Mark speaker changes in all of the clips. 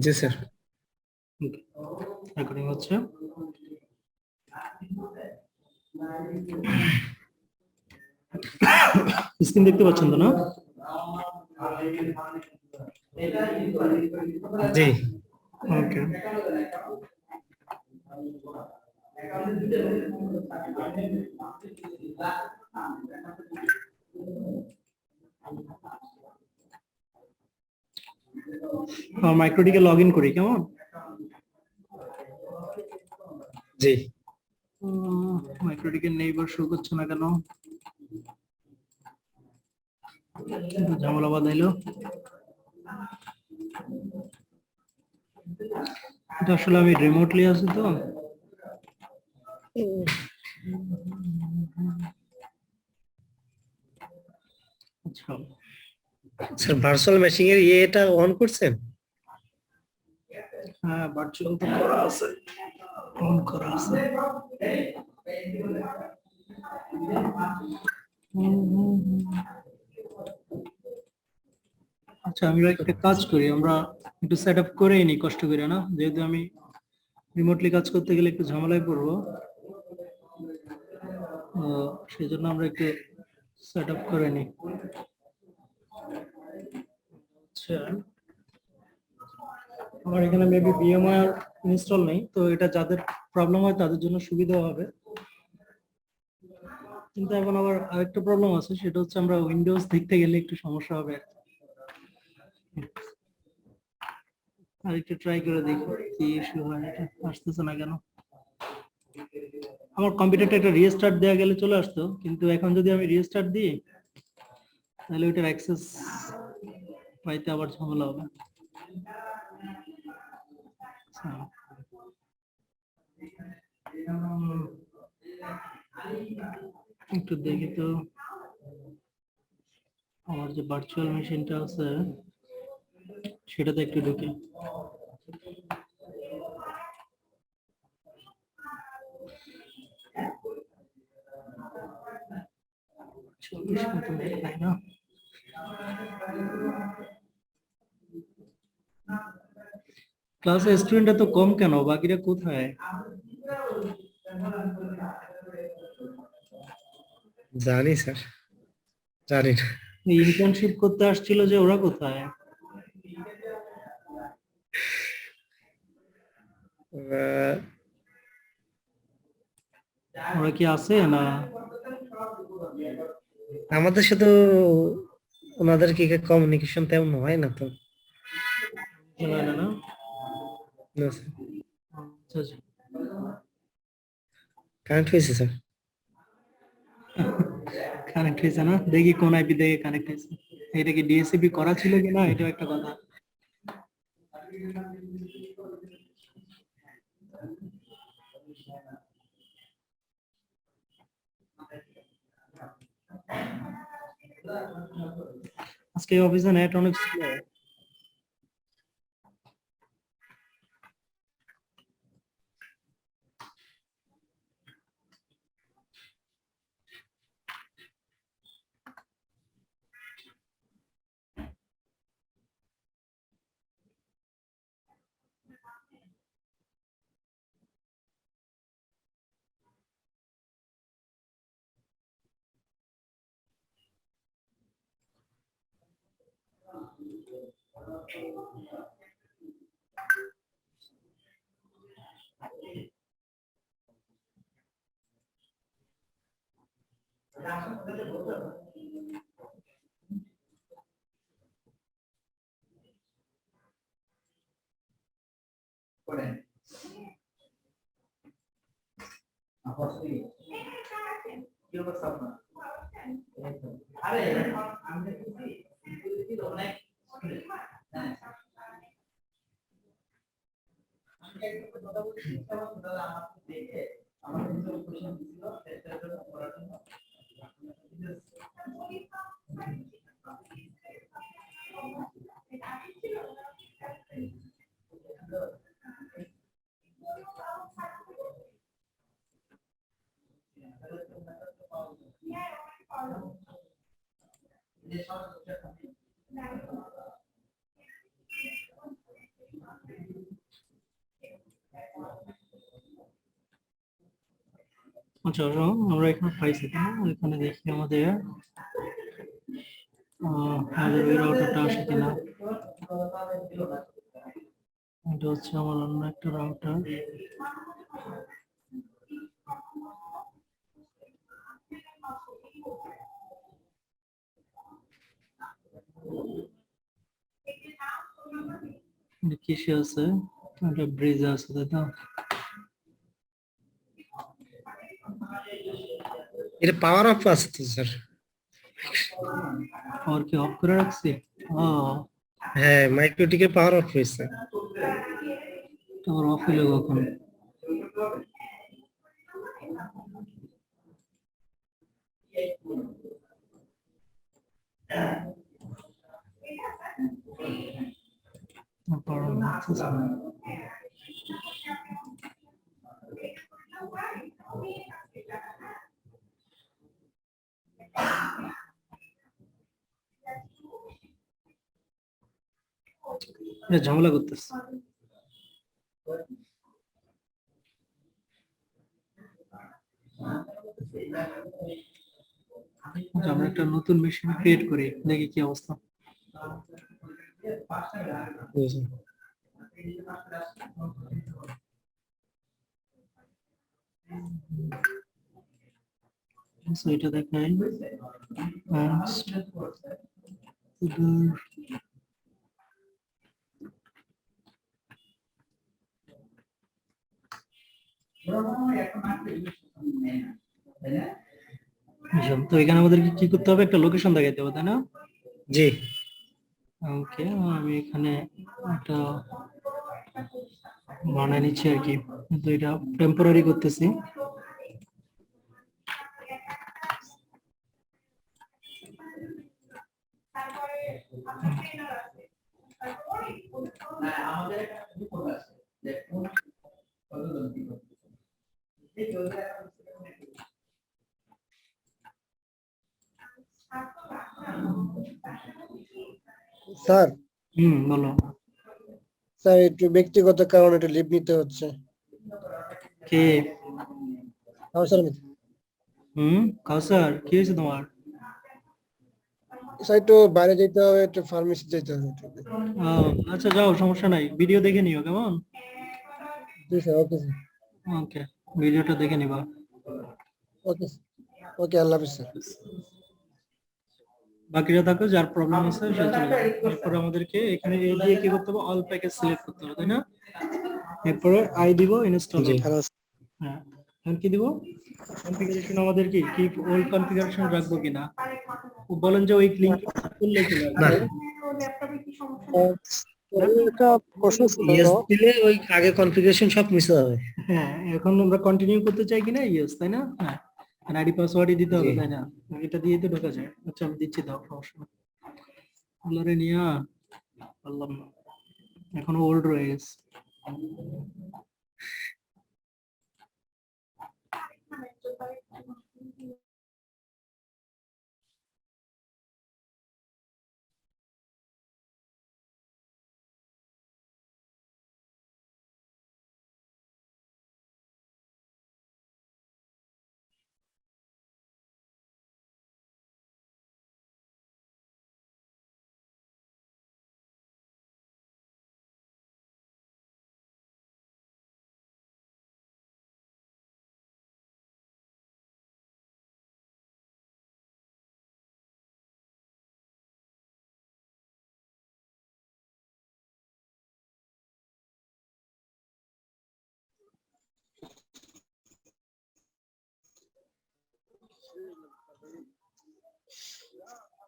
Speaker 1: জি sir.
Speaker 2: Recording হচ্ছে। Screen দেখতে পাচ্ছেন তো না?
Speaker 1: জি।
Speaker 2: ওকে। মাইক্রোটিকে লগ ইন করি কেমন?
Speaker 1: জি।
Speaker 2: মাইক্রোটিকে নেইবার শো করছে না কেন? ঝামেলা বাঁধাইলো। এটা আসলে আমি রিমোটলি আছি তো। আচ্ছা
Speaker 1: স্যার ভার্চুয়াল মেশিং এর এটা অন করছেন?
Speaker 2: হ্যাঁ, ভার্চুয়াল তো করা আছে, অন করা আছে। আচ্ছা আমরা একটা কাজ করি, আমরা একটু সেট আপ করেই নি কষ্ট করে, না যেহেতু আমি রিমোটলি কাজ করতে গেলে একটু ঝামেলায় পড়বো, সেই জন্য আমরা একটু সেট আপ করে নিই। আচ্ছা আমার এখানে মেবি ভিএমআর ইনস্টল নেই, তো এটা যাদের প্রবলেম হয় তাদের জন্য সুবিধা হবে। কিন্তু এখন আবার আরেকটা প্রবলেম আছে, সেটা হচ্ছে আমরা উইন্ডোজ দেখতে গেলে একটু সমস্যা হবে। আরেকটু ট্রাই করে দেখি কি ইস্যু হয়, এটা আসতেছে না কেন। আমার কম্পিউটারটা একটা রিস্টার্ট দেওয়া গেলে চলে আসতো, কিন্তু এখন যদি আমি রিস্টার্ট দিই তাহলে ওইটার অ্যাক্সেস পাইতে আবার ঝামেলা হবে। একটু দেখি তো আমার যে ভার্চুয়াল মেশিনটা আছে সেটাতে একটু ঢুকি। ক্লাসে স্টুডেন্ট এত কম কেন, বাকিরা কোথায়?
Speaker 1: জানি স্যার, জানি না।
Speaker 2: ইন্টার্নশিপ করতে আসছিল যে, ওরা কোথায়?
Speaker 1: আহ,
Speaker 2: ওরা কি আছে না?
Speaker 1: আমাদের সাথে ওনাদের কি কমিউনিকেশন তেমন হয় না তো।
Speaker 2: না না না।
Speaker 1: না স্যার।
Speaker 2: আচ্ছা আচ্ছা।
Speaker 1: কারেন্ট হয়েছে স্যার।
Speaker 2: কানেক্ট হয়েছে না, দেখি কোন আইপি থেকে কানেক্ট হয়েছে। এটা কি ডিএসসিপি করা ছিল কিনা এটাও একটা কথা। আজকে অফিসে নেট অনেক স্লো। আচ্ছা শোনো, আমরা এখানে পাইছি তাই না? এখানে দেখি আমাদের আমাদের ওই রাউটারটা আসে কিনা। এটা হচ্ছে আমার অন্য একটা রাউটার। কিসে আছে? এটা ব্রিজে আছে তাই তো?
Speaker 1: এটা পাওয়ার অফ আছে তো স্যার।
Speaker 2: আর কি অফ করে রাখছি? ও,
Speaker 1: হ্যাঁ, মাইক্রোটিকে পাওয়ার অফ হয়েছে।
Speaker 2: তোমার অফ হইলো কখন? কারণ হচ্ছে না। এটা ঝামেলা করতেছে। আচ্ছা, আমরা একটা নতুন মেশিন ক্রিয়েট করি, দেখি কি অবস্থা।
Speaker 1: বুঝছি।
Speaker 2: So, এটা দেখাই তো এখানে আমাদেরকে কি করতে হবে, একটা লোকেশন দেখাইতে হবে তাই না?
Speaker 1: জি।
Speaker 2: ওকে, আমি এখানে একটা বানায় নিচ্ছি আর কি, কিন্তু এটা টেম্পোরারি করতেছি।
Speaker 3: স্যার,
Speaker 2: বলো।
Speaker 3: স্যার একটু ব্যক্তিগত কারণে একটু লিভ নিতে হচ্ছে।
Speaker 2: কে?
Speaker 3: স্যার
Speaker 2: কাউসার, কি হয়েছে তোমার?
Speaker 3: স্যার একটু বাইরে যেতে হবে, একটু ফার্মেসি যেতে হবে একটু।
Speaker 2: আচ্ছা যাও, সমস্যা নাই, ভিডিও দেখে নিও কেমন।
Speaker 3: জি স্যার, ওকে স্যার।
Speaker 2: ওকে, ভিডিওটা দেখে নিবা।
Speaker 3: ওকে, ওকে, আল্লাহ হাফিজ স্যার।
Speaker 2: বাকিরা থাকো, যার প্রবলেম আছে সে চলে যাবে। এরপরে আমাদেরকে এখানে এই দিয়ে কি করতে হবে, অল প্যাকেজ সিলেক্ট করতে হবে তাই না? এরপরে আই দিব, ইনস্টল
Speaker 1: জি।
Speaker 2: হবে।
Speaker 3: হ্যালো।
Speaker 2: হ্যাঁ, এখন কি দিব? কনফিগারেশন আমাদের কি কি ওল্ড কনফিগারেশন রাখবো কিনা বলেন, যে ওই লিংক খুললে চলে
Speaker 1: না,
Speaker 2: আসবে না?
Speaker 3: একটা প্রশ্ন ছিল।
Speaker 1: ইয়েস দিলে ওই আগে কনফিগারেশন সব মিশে যাবে।
Speaker 2: হ্যাঁ, এখন আমরা কন্টিনিউ করতে চাই কিনা, ইয়েস তাই না? হ্যাঁ, আইডি পাসওয়ার্ডই দিতে
Speaker 1: জি।
Speaker 2: হবে তাই না? এটা দিয়ে তো ঢোকা যায়। আচ্ছা আমি দিচ্ছি, দাও, সমস্যা নেই। আল্লাহরে নিয়া পারলাম না, এখনো ওল্ড রয়ে গেছে।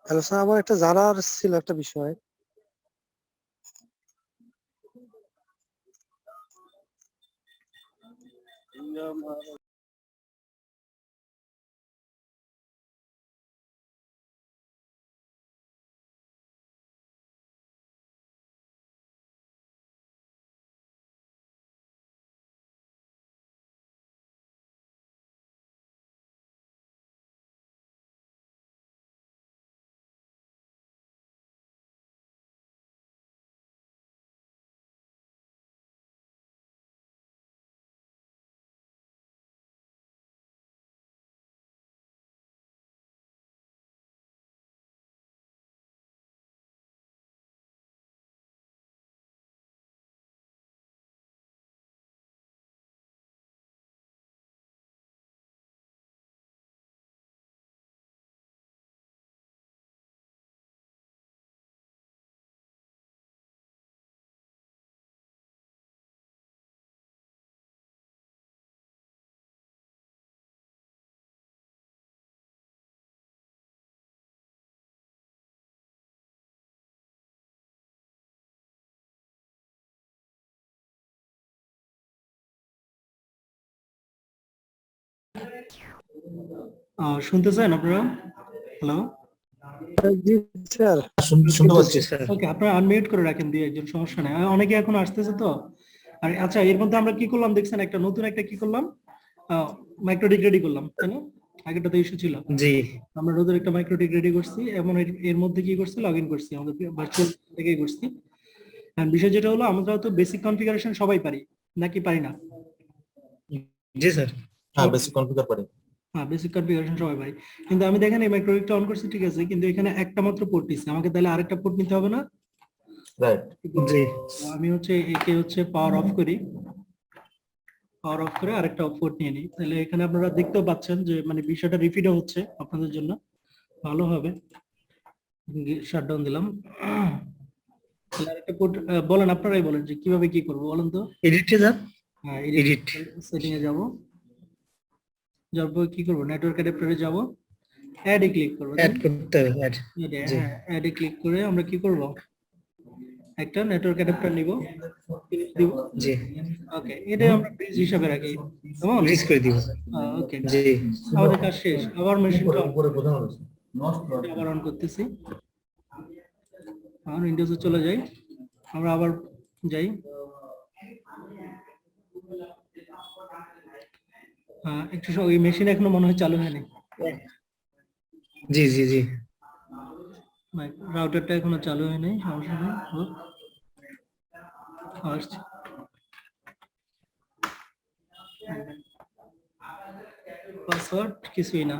Speaker 3: হ্যালো স্যার, আমার একটা জানার ছিল একটা বিষয়।
Speaker 2: শুনতেছেন আপনারা? হ্যালো,
Speaker 3: জি স্যার।
Speaker 4: শুনতে পাচ্ছি।
Speaker 1: স্যার
Speaker 2: ওকে, আপনারা আনমিউট করে রাখেন দিয়ে একজন, সমস্যা নেই। অনেকে এখন আসতেছে তো। আর আচ্ছা, এর মধ্যে আমরা কি করলাম দেখছেন, একটা নতুন একটা কি করলাম, মাইক্রো ডিগ রেডি করলাম, তাই না? আগেটা তো ইস্যু ছিল।
Speaker 1: জি
Speaker 2: আমরা নতুন একটা মাইক্রো ডিগ রেডি করছি, এবং এর মধ্যে কি করছি, লগ ইন করছি আমাদের ভার্চুয়াল থেকেই করছি। আর বিষয় যেটা হলো, আমরা তো বেসিক কনফিগারেশন সবাই পারি নাকি পারি না?
Speaker 1: জি স্যার
Speaker 4: হ্যাঁ, বেসিক কনফিগার পারি।
Speaker 2: হ্যাঁ, বেসিক কনফিগারেশন সবাই পারি, কিন্তু আমি দেখেন এই মাইক্রোডিগটা অন করছি, ঠিক আছে, কিন্তু এখানে একটা মাত্র পোর্ট দিচ্ছে, আমাকে তাহলে আরেকটা পোর্ট নিতে হবে না?
Speaker 4: রাইট।
Speaker 1: জি
Speaker 2: আমি হচ্ছে একে হচ্ছে পাওয়ার অফ করি, পাওয়ার অফ করে আরেকটা পোর্ট নিয়ে নিই, তাহলে এখানে আপনারা দেখতেও পাচ্ছেন যে মানে বিষয়টা রিপিটও হচ্ছে আপনাদের জন্য ভালো হবে। শাটডাউন দিলাম। তাহলে আরেকটা পোর্ট বলেন, আপনারাই বলেন যে কিভাবে কি করবো বলেন তো।
Speaker 1: এডিটে যান
Speaker 2: হ্যাঁ,
Speaker 1: এডিট
Speaker 2: সেটিং এ যাব, যাওয়ার পর কি করবো, নেটওয়ার্ক অ্যাডাপ্টারে যাব, অ্যাড এ ক্লিক করবো।
Speaker 1: অ্যাড করতে হবে অ্যাড জি
Speaker 2: হ্যাঁ, অ্যাড এ ক্লিক করে আমরা কি করব, একটা নেটওয়ার্ক অ্যাডাপ্টার নিব, দিব।
Speaker 1: জি
Speaker 2: ওকে, এটা আমরা ব্রিজ হিসাবে রাখি, কেমন?
Speaker 1: রিলিজ করে দিব
Speaker 2: ওকে,
Speaker 1: জি
Speaker 2: আমাদের কাজ শেষ। আবার মেশিনটা
Speaker 4: উপরে বোঝানো হয়েছে।
Speaker 2: আবার অন করতেছি, আর উইন্ডোজে চলে যাই, আমরা আবার যাই। একটু ওই মেশিন এখনো মনে হয় চালু হয়নি,
Speaker 1: জি জি জি
Speaker 2: রাউটারটা এখনো চালু হয়নি, সমস্যা নেই, হোক, আসছে। পাসওয়ার্ড কিছুই না।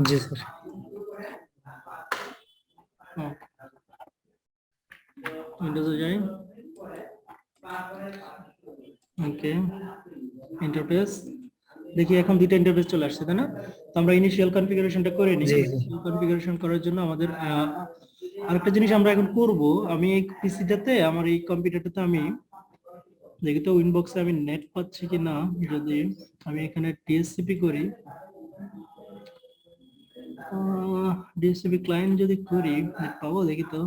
Speaker 1: জি স্যার
Speaker 2: উইন্ডোজে যাই, ওকে, ইন্টারফেস দেখি, এখন দুইটা ইন্টারফেস চলে আসছে, তাই না? তো আমরা ইনিশিয়াল কনফিগারেশনটা করে নিই।
Speaker 1: জি, জি।
Speaker 2: কনফিগারেশন করার জন্য আমাদের আরেকটা জিনিস আমরা এখন করব, আমি এই পিসিটাতে, আমার এই কম্পিউটারটাতে আমি দেখি তো উইনবক্সে আমি নেট পাচ্ছি কিনা। যদি আমি এখানে ডিএসসিপি করি, ডিএসসিপি ক্লায়েন্ট যদি করি, নেট পাবো দেখি তো।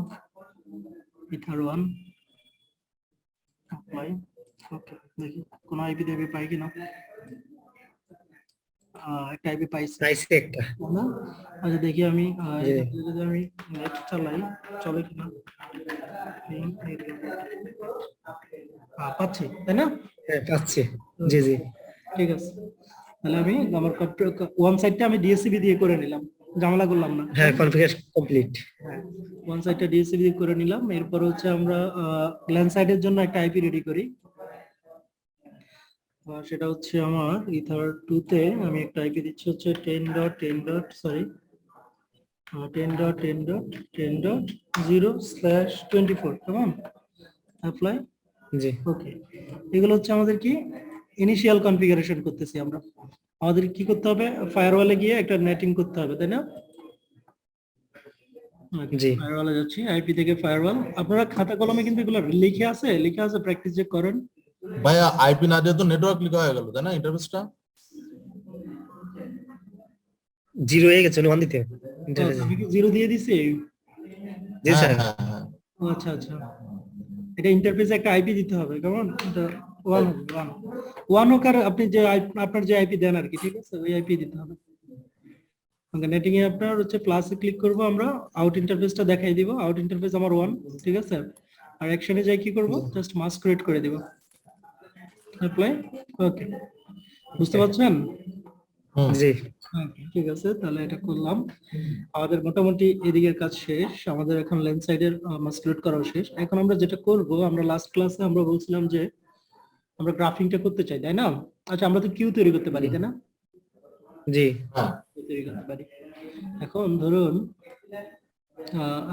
Speaker 2: ইথার1 অ্যাপ্লাই, ওকে, দেখি কোন আইপি দেবে পাই কিনা। একটা আইপি পাইছি
Speaker 1: পাইছি একটা
Speaker 2: না? আচ্ছা, দেখি আমি
Speaker 1: জি।
Speaker 2: যদি আমি নেট চালাই চলে কিনা। পাচ্ছি, তাই না?
Speaker 1: হ্যাঁ পাচ্ছি জি জি
Speaker 2: ঠিক আছে, তাহলে আমি আমার ওয়ান সাইডটা আমি ডিএসসিবি দিয়ে করে নিলাম, ঝামেলা করলাম না।
Speaker 1: হ্যাঁ কনফিগারেশন কমপ্লিট
Speaker 2: হ্যাঁ, ওয়ান সাইডটা ডিএসসিবি দিয়ে করে নিলাম। এরপর হচ্ছে আমরা ল্যান্ড সাইডের জন্য একটা আইপি রেডি করি। সেটা হচ্ছে আমার ইথার2 তে আমি একটা আইপি দিচ্ছি হচ্ছে 10.10.10.10.10.0/24, কেমন? অ্যাপ্লাই,
Speaker 1: জি
Speaker 2: ওকে। এগুলো হচ্ছে আমাদের কি ইনিশিয়াল কনফিগারেশন করতেছি আমরা। আমাদের কি করতে হবে, ফায়ারওয়ালে গিয়ে একটা নেটিং করতে হবে, তাই না?
Speaker 1: জি
Speaker 2: ফায়ারওয়ালে যাচ্ছি, আইপি থেকে ফায়ারওয়াল। আপনারা খাতা কলমে কিন্তু এগুলো লিখে আছে প্র্যাকটিস যে করেন।
Speaker 4: ভাইয়া আইপি না দিয়ে তো নেটওয়ার্ক লিখা হয়ে গেল, তাই না? ইন্টারফেসটা
Speaker 1: জিরো হয়ে গেছে ওয়ান দিতে হবে।
Speaker 2: আমি কি জিরো দিয়ে দিছি?
Speaker 1: জি
Speaker 4: হ্যাঁ
Speaker 1: স্যার
Speaker 4: হ্যাঁ হ্যাঁ।
Speaker 2: ও আচ্ছা আচ্ছা, এটা ইন্টারফেসে একটা আইপি দিতে হবে, কেমন? এটা ওয়ান হোক, আর আপনি যে আপনার যে আইপি দেন আর কি, ঠিক আছে, ওই আইপি দিতে হবে। নেটিং এ আপনার হচ্ছে প্লাসে ক্লিক করব, আমরা আউট ইন্টারফেসটা দেখাই দিব। আউট ইন্টারফেস আমার 1, ঠিক আছে। আর অ্যাকশনে যাই কি করব, জাস্ট মাস্ক ক্রিয়েট করে দিব, অ্যাপ্লাই, ওকে। বুঝতে পারছেন?
Speaker 4: হুম।
Speaker 1: জি
Speaker 2: ঠিক আছে, তাহলে এটা করলাম। আমাদের মোটামুটি এদিকের কাজ শেষ, আমাদের এখন লেন্স সাইডের মাস্ক ক্রিয়েট করাও শেষ। এখন আমরা যেটা করব, আমরা লাস্ট ক্লাসে আমরা বলছিলাম যে আমরা গ্রাফিংটা করতে চাই, তাই না? আচ্ছা, আমরা তো কিউ তৈরি করতে পারি, তাই না?
Speaker 1: জি
Speaker 4: হ্যাঁ
Speaker 2: তৈরি করতে পারি। এখন ধরুন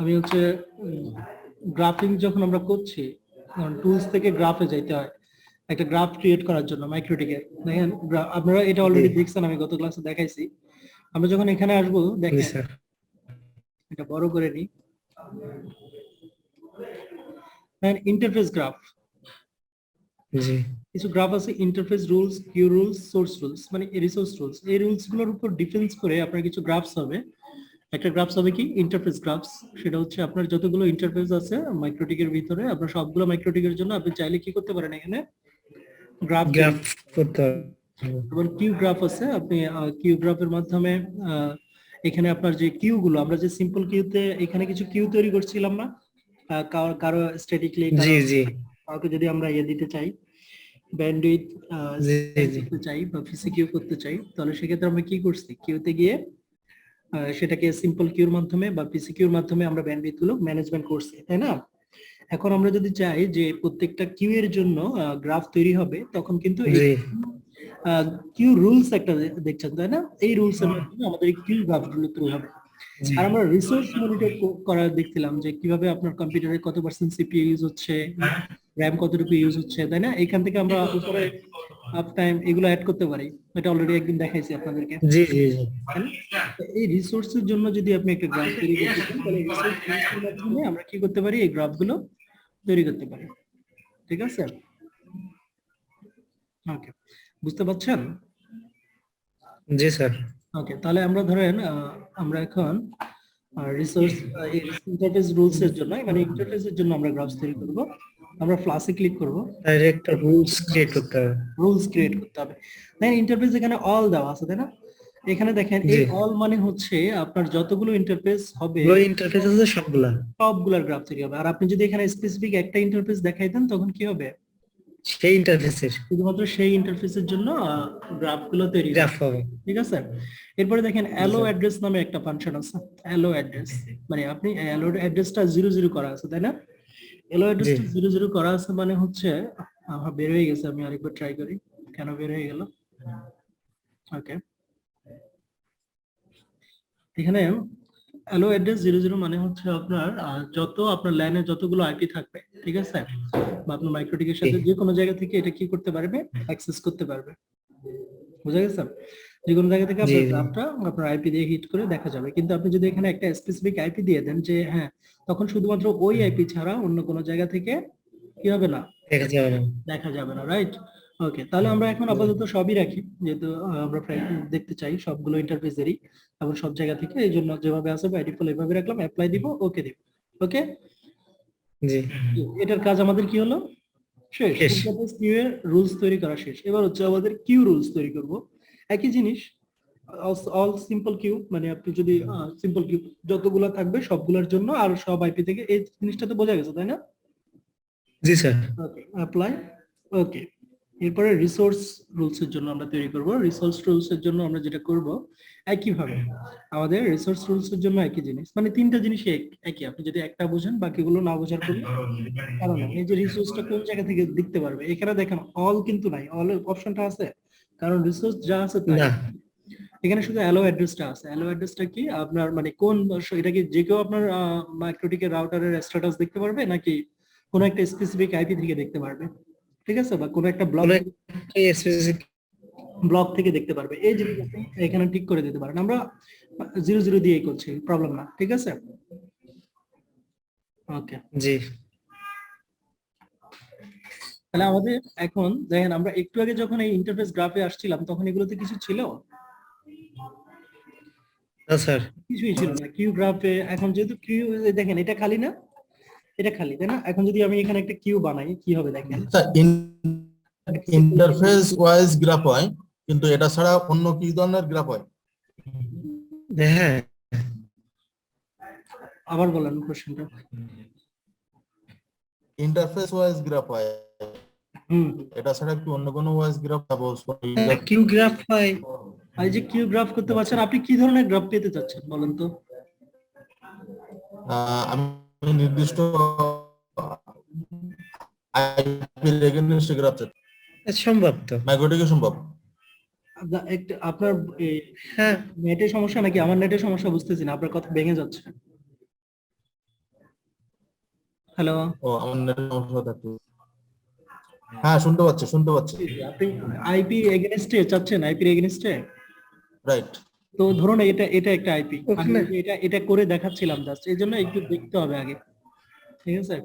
Speaker 2: আমি হচ্ছে গ্রাফিং যখন আমরা করছি, টুলস থেকে গ্রাফে যাইতে হয় একটা গ্রাফ ক্রিয়েট করার জন্য মাইক্রোটিকের। দেখেন, আপনারা এটা অলরেডি দেখছেন, আমি গত ক্লাসে দেখাইছি। আমরা যখন এখানে আসবো,
Speaker 1: জি
Speaker 2: দেখেন
Speaker 1: স্যার
Speaker 2: এটা বড় করে নিই, ইন্টারফেস গ্রাফ।
Speaker 1: জি
Speaker 2: কিছু গ্রাফ আছে, interface rules, queue rules, source rules, মানে রিসোর্স রুলস। এই রুলস গুলোর উপর ডিফেন্স করে আপনার কিছু গ্রাফস হবে। একটা গ্রাফস হবে কি ইন্টারফেস গ্রাফস, সেটা হচ্ছে আপনার যতগুলো ইন্টারফেস আছে মাইক্রোটিকের ভিতরে, আপনার সবগুলো মাইক্রোটিকের জন্য আপনি চাইলে কি করতে পারেন, এখানে গ্রাফ
Speaker 1: গ্রাফ করতে হবে
Speaker 2: এবং কিউ গ্রাফ আছে, আপনি কিউ গ্রাফের মাধ্যমে এখানে আপনার যে কিউ গুলো, আমরা যে সিম্পল কিউতে এখানে কিছু কিউ তৈরি করছিলাম না, কারো স্ট্যাটিকলি,
Speaker 1: জি
Speaker 2: কারো
Speaker 1: জি
Speaker 2: কাউকে যদি আমরা দিতে চাই, ব্যান্ডউইথ
Speaker 1: জি জি
Speaker 2: করতে চাই বা ফিসি কিউ করতে চাই, তাহলে সেক্ষেত্রে আমরা কি করছি, কিউতে গিয়ে সেটাকে সিম্পল কিউর মাধ্যমে বা পিসি কিউর মাধ্যমে আমরা ব্যান্ডউইথ গুলো ম্যানেজমেন্ট করছি, তাই না? এখন আমরা যদি চাই যে প্রত্যেকটা কিউ এর জন্য গ্রাফ তৈরি হবে, তখন কিন্তু এই
Speaker 1: জি
Speaker 2: কিউ রুলস একটা দেখছেন, তাই না? এই রুলস এর মাধ্যমে আমাদের এই কিউ গ্রাফ গুলো তৈরি হবে।
Speaker 1: জি
Speaker 2: আর আমরা রিসোর্স মনিটর করা দেখছিলাম যে কিভাবে আপনার কম্পিউটারে কত পার্সেন্ট সিপিইউ ইউজ হচ্ছে, র্যাম কতটুকু ইউজ হচ্ছে, তাই না? এখান থেকে আমরা উপরে আপ টাইম এগুলো অ্যাড করতে পারি। এটা অলরেডি একদিন দেখাইছি আপনাদেরকে,
Speaker 1: জি জি জি
Speaker 2: তাই না? তো এই রিসোর্সের জন্য যদি আপনি একটা গ্রাফ তৈরি করতে চান, তাহলে রিসোর্স এর মাধ্যমে আমরা কি করতে পারি, এই গ্রাফ গুলো তৈরি করতে পারি। ঠিক আছে? ওকে, বুঝতে পারছেন?
Speaker 1: জি স্যার
Speaker 2: ওকে, তাহলে আমরা ধরেন আমরা এখন রিসোর্স ইন্টারফেস রুলস এর জন্য, মানে ইন্টারফেসের জন্য আমরা গ্রাফস তৈরি করব। আমরা প্লাসে ক্লিক করব,
Speaker 1: ডাইরেক্ট রুলস ক্রিয়েট করতে হবে।
Speaker 2: রুলস ক্রিয়েট করতে হবে। দেন ইন্টারফেস এখানে অল দেওয়া আছে, তাই না? এখানে দেখেন এই
Speaker 1: জি।
Speaker 2: অল মানে হচ্ছে আপনার যতগুলো ইন্টারফেস হবে
Speaker 1: পুরো ইন্টারফেস আছে সবগুলা,
Speaker 2: সবগুলোর গ্রাফ তৈরি হবে। আর আপনি যদি এখানে স্পেসিফিক একটা ইন্টারফেস দেখাই দেন, তখন কি হবে,
Speaker 1: সেই ইন্টারফেসের
Speaker 2: শুধুমাত্র সেই ইন্টারফেসের জন্য গ্রাফ গুলো তৈরি হবে।
Speaker 1: গ্রাফ হবে।
Speaker 2: ঠিক আছে? এরপরে দেখেন অ্যালো অ্যাড্রেস নামে একটা ফাংশন আছে। অ্যালো অ্যাড্রেস মানে আপনি অ্যালো অ্যাড্রেসটা 00 করা আছে, তাই না? অ্যালো অ্যাড্রেসটা 00 করা আছে মানে হচ্ছে, আমার বের হয়ে গেছে, আমি আরেকবার ট্রাই করি, কেন বের হয়ে গেল। ওকে, এখানে অ্যালো অ্যাড্রেস 00 মানে হচ্ছে আপনার যত আপনার লাইনে যতগুলো আইপি থাকবে, ঠিক আছে, বা আপনার মাইক্রোটিকের সাথে যে কোনো জায়গা থেকে এটা কি করতে পারবে, অ্যাক্সেস করতে পারবে। বুঝা গেছে? যে কোনো জায়গা থেকে
Speaker 1: জি
Speaker 2: আপনার
Speaker 1: জি
Speaker 2: গ্রাফটা আপনার আইপি দিয়ে হিট করে দেখা যাবে। কিন্তু আপনি যদি এখানে একটা স্পেসিফিক আইপি দিয়ে দেন যে হ্যাঁ, তখন শুধুমাত্র ওই আইপি ছাড়া অন্য কোনো জায়গা থেকে কি হবে না,
Speaker 1: দেখা যাবে না।
Speaker 2: দেখা যাবে না, রাইট? ওকে, তাহলে আমরা এখন আপাতত সবই রাখি, যেহেতু আমরা দেখতে চাই সবগুলো ইন্টারফেসেরই এবং সব জায়গা থেকে, এই জন্য যেভাবে আছে বাই ডিফল্ট এভাবে রাখলাম, অ্যাপ্লাই দিব, ওকে দিব। ওকে,
Speaker 1: জি
Speaker 2: এটার কাজ আমাদের কি হলো, শেষ।
Speaker 1: শেষ।
Speaker 2: ইন্টারফেস কিউ এর রুলস তৈরি করা শেষ। এবার হচ্ছে আমাদের কিউ রুলস তৈরি করব। একই জিনিস, অল সিম্পল কিউ, মানে আপনি যদি সিম্পল কিউ যতগুলো থাকবে সবগুলোর জন্য আর সব আইপি থেকে, এই জিনিসটা তো বোঝা গেছে, তাই না?
Speaker 1: জি স্যার
Speaker 2: ওকে, অ্যাপ্লাই, ওকে। এরপরে রিসোর্স রুলস এর জন্য আমরা তৈরি করব। রিসোর্স রুলস এর জন্য আমরা যেটা করব, একই ভাবে আমাদের রিসোর্স রুলস এর জন্য একই জিনিস, মানে তিনটা জিনিসই একই। আপনি যদি একটা বুঝেন, বাকিগুলো না বোঝার কোনো কারণ নেই। এই যে রিসোর্সটা কোন জায়গা থেকে দেখতে পারবে, এখানে দেখেন অল কিন্তু নাই, অল এর অপশনটা আছে, কারণ রিসোর্স যা আছে তাই।
Speaker 1: না
Speaker 2: এখানে শুধু অ্যালো অ্যাড্রেসটা আছে। অ্যালো অ্যাড্রেসটা কি আপনার, মানে কোন, এটা কি যে কেউ আপনার মাইক্রোটিকের রাউটারের স্ট্যাটাস দেখতে পারবে, নাকি কোন একটা স্পেসিফিক আইপি থেকে দেখতে পারবে, ঠিক আছে, বা কোন একটা
Speaker 1: কোনো স্পেসিফিক
Speaker 2: ব্লক থেকে দেখতে পারবে। এই জিনিস আপনি এখানে ঠিক করে দিতে পারেন। আমরা 00 দিয়েই করছি, প্রবলেম না, ঠিক আছে? ওকে,
Speaker 1: জি
Speaker 2: তাহলে আমাদের এখন দেখেন, আমরা একটু আগে যখন এই ইন্টারফেস গ্রাফে আসছিলাম, তখন এগুলোতে কিছু ছিল,
Speaker 1: না স্যার
Speaker 2: কিছুই ছিল না কিউ গ্রাফে। এখন যেহেতু কিউ, দেখেন এটা খালি না, এটা খালি, তাই না? এখন যদি আমি এখানে একটা কিউ বানাই, কি হবে দেখেন,
Speaker 4: ইন্টারফেস ওয়াইজ গ্রাফ হয়, কিন্তু এটা ছাড়া অন্য কি ধরনের গ্রাফ হয়?
Speaker 1: হ্যাঁ
Speaker 2: আবার বলেন কোশ্চেনটা।
Speaker 4: ইন্টারফেস ওয়াইজ গ্রাফ হয়,
Speaker 2: হুম,
Speaker 4: এটা ছাড়া কি অন্য কোনো wise graph suppose
Speaker 1: queue graph হয়।
Speaker 2: এই যে কিউ গ্রাফ করতে পারছেন, আপনি কি ধরনের গ্রাফ পেতে চাচ্ছেন বলেন তো?
Speaker 4: আমি নির্দিষ্ট আইপি এগেইনস্ট গ্রাফ চাই,
Speaker 1: সম্ভব তো।
Speaker 4: মাইক্রোটিকে সম্ভব?
Speaker 2: একটা আপনার
Speaker 1: হ্যাঁ
Speaker 2: নেটের সমস্যা নাকি আমার নেটের সমস্যা, বুঝতেছি না, আপনার কথা ভেঙে যাচ্ছে। হ্যালো,
Speaker 4: ও, আমার নেটের সমস্যা থাকতে, হ্যাঁ শুনতে পাচ্ছি শুনতে পাচ্ছি,
Speaker 2: আপনি আইপি এগেইনস্টে চাচ্ছেন, আইপি এগেইনস্টে।
Speaker 4: রাইট।
Speaker 2: তো ধরুন এটা এটা একটা আইপি, আমি
Speaker 1: ওখানে-
Speaker 2: এটা এটা করে দেখাচ্ছিলাম জাস্ট, এই জন্য একটু দেখতে হবে আগে, ঠিক আছে?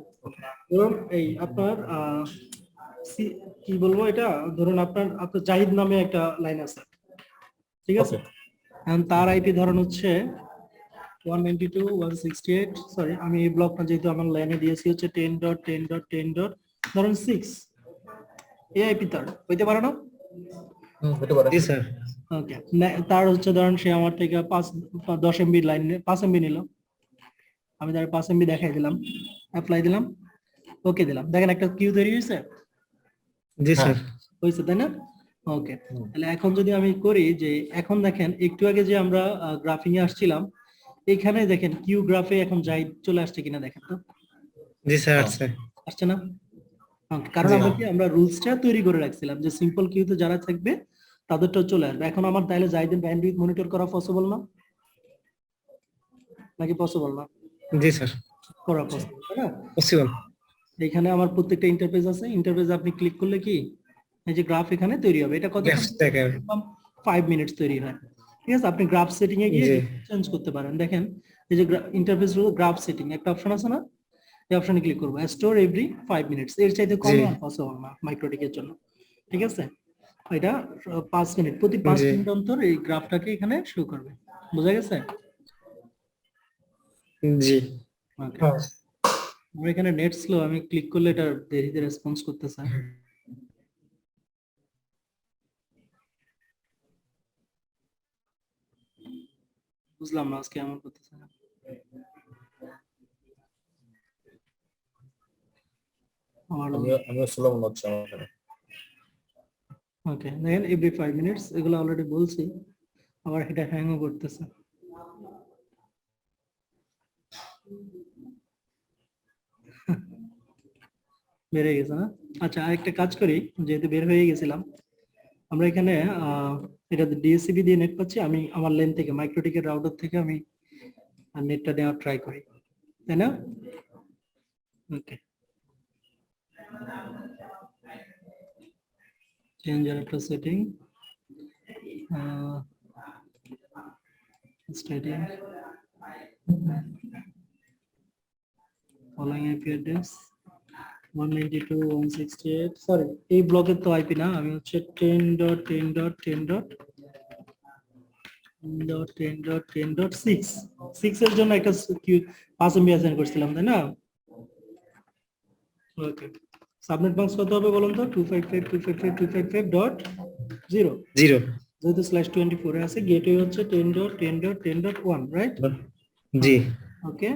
Speaker 2: ধরুন এই আপনার কি বলবো এটা, ধরুন আপনার আপনার জাহিদ নামে একটা লাইন আছে, ঠিক আছে?
Speaker 4: ওকে,
Speaker 2: এখন তার আইপি ধরুন হচ্ছে 192.168, সরি আমি এই ব্লকটা যেহেতু আমার লাইনে দিয়েছি হচ্ছে 10.10.10. ধরুন 6, এই আইপি তার হইতে পারে না?
Speaker 4: হতে পারে।
Speaker 1: জি স্যার।
Speaker 2: ওকে, তার হচ্ছে ধরেন সে আমার থেকে 10 এমবি লাইন 5 এমবি নিল, আমি তার 5 এমবি দেখাই দিলাম, অ্যাপ্লাই দিলাম, ওকে দিলাম, দেখেন একটা কিউ তৈরি হয়েছে,
Speaker 1: জি
Speaker 4: হ্যাঁ।
Speaker 1: স্যার।
Speaker 2: হয়েছে তাই না? ওকে,
Speaker 4: হুম।
Speaker 2: তাহলে এখন যদি আমি করি যে এখন দেখেন একটু আগে যে আমরা গ্রাফিং এ আসছিলাম, এখানে দেখেন কিউ গ্রাফে এখন যাই চলে আসছে কিনা দেখেন তো,
Speaker 1: জি স্যার
Speaker 4: হ্যাঁ।
Speaker 1: আসছে।
Speaker 2: আসছে না? কারণ
Speaker 1: জি।
Speaker 2: আমরা কি আমরা রুলসটা তৈরি করে রাখছিলাম যে সিম্পল কিউতে যারা থাকবে তাদেরটা চলে আসবে। এখন আমার তাহলে জাহিদের ব্যান্ডউইথ মনিটর করা পসিবল না, নাকি পসিবল না?
Speaker 1: জি স্যার।
Speaker 2: করা পসিবল তাই না?
Speaker 1: পসিবল।
Speaker 2: এখানে আমার প্রত্যেকটা ইন্টারফেস আছে, ইন্টারফেস আপনি ক্লিক করলে কি এই যে গ্রাফ এখানে তৈরি হবে, এটা কত
Speaker 1: গ্রাফস দেখেন।
Speaker 2: 5 মিনিটস তৈরি হয়। ঠিক আছে, আপনি গ্রাফ সেটিং এ গিয়ে
Speaker 1: জি।
Speaker 2: চেঞ্জ করতে পারেন। দেখেন এই যে ইন্টারফেস হলো গ্রাফ সেটিং, একটা অপশন আছে না, এই অপশনে ক্লিক করব, স্টোর এভরি 5 মিনিটস, এর চাইতে কম
Speaker 1: জি।
Speaker 2: আর পসিবল না মাইক্রোটিকের জন্য। ঠিক আছে, এটা 5 মিনিট, প্রতি 5
Speaker 1: জি।
Speaker 2: মিনিট অন্তর এই গ্রাফটাকে এখানে শো করবে। বোঝা গেছে?
Speaker 1: জি।
Speaker 2: ওকে,
Speaker 4: হ্যাঁ।
Speaker 2: আমার এখানে নেট স্লো, আমি ক্লিক করলে এটা দেরিতে রেসপন্স করতেছে। বুঝলাম না আজকে এমন করতেছে না। আমার
Speaker 4: আমিও স্লো মনে হচ্ছে আমার এখানে।
Speaker 2: ওকে, দেখেন এভরি 5 মিনিটস, এগুলো অলরেডি বলছি, আবার এটা হ্যাংও করতেছে। বেড়ে গেছে না? আচ্ছা, আরেকটা কাজ করি, যেহেতু বের হয়ে গেছিলাম, আমরা এখানে এটা ডিএসসিবি দিয়ে নেট পাচ্ছি, আমি আমার লেন থেকে মাইক্রোটিকের রাউটার থেকে আমি নেটটা নেওয়ার ট্রাই করি, তাই না? ওকে, চেঞ্জ আর একটা setting, setting following IP address 192.168, sorry এই ব্লকের তো আইপি না, আমি হচ্ছে 10.10.10.10.10.6 এর জন্য একটা 5 এমবি অ্যাসাইন করছিলাম তাই না? ওকে, সাবনেট মার্কস কত হবে বলুন তো? 255.255.255.0,
Speaker 1: 0।
Speaker 2: যেহেতু /24 এ আছে, গেটওয়ে হচ্ছে 10.10.10.1, রাইট?
Speaker 1: জি।
Speaker 2: ওকে,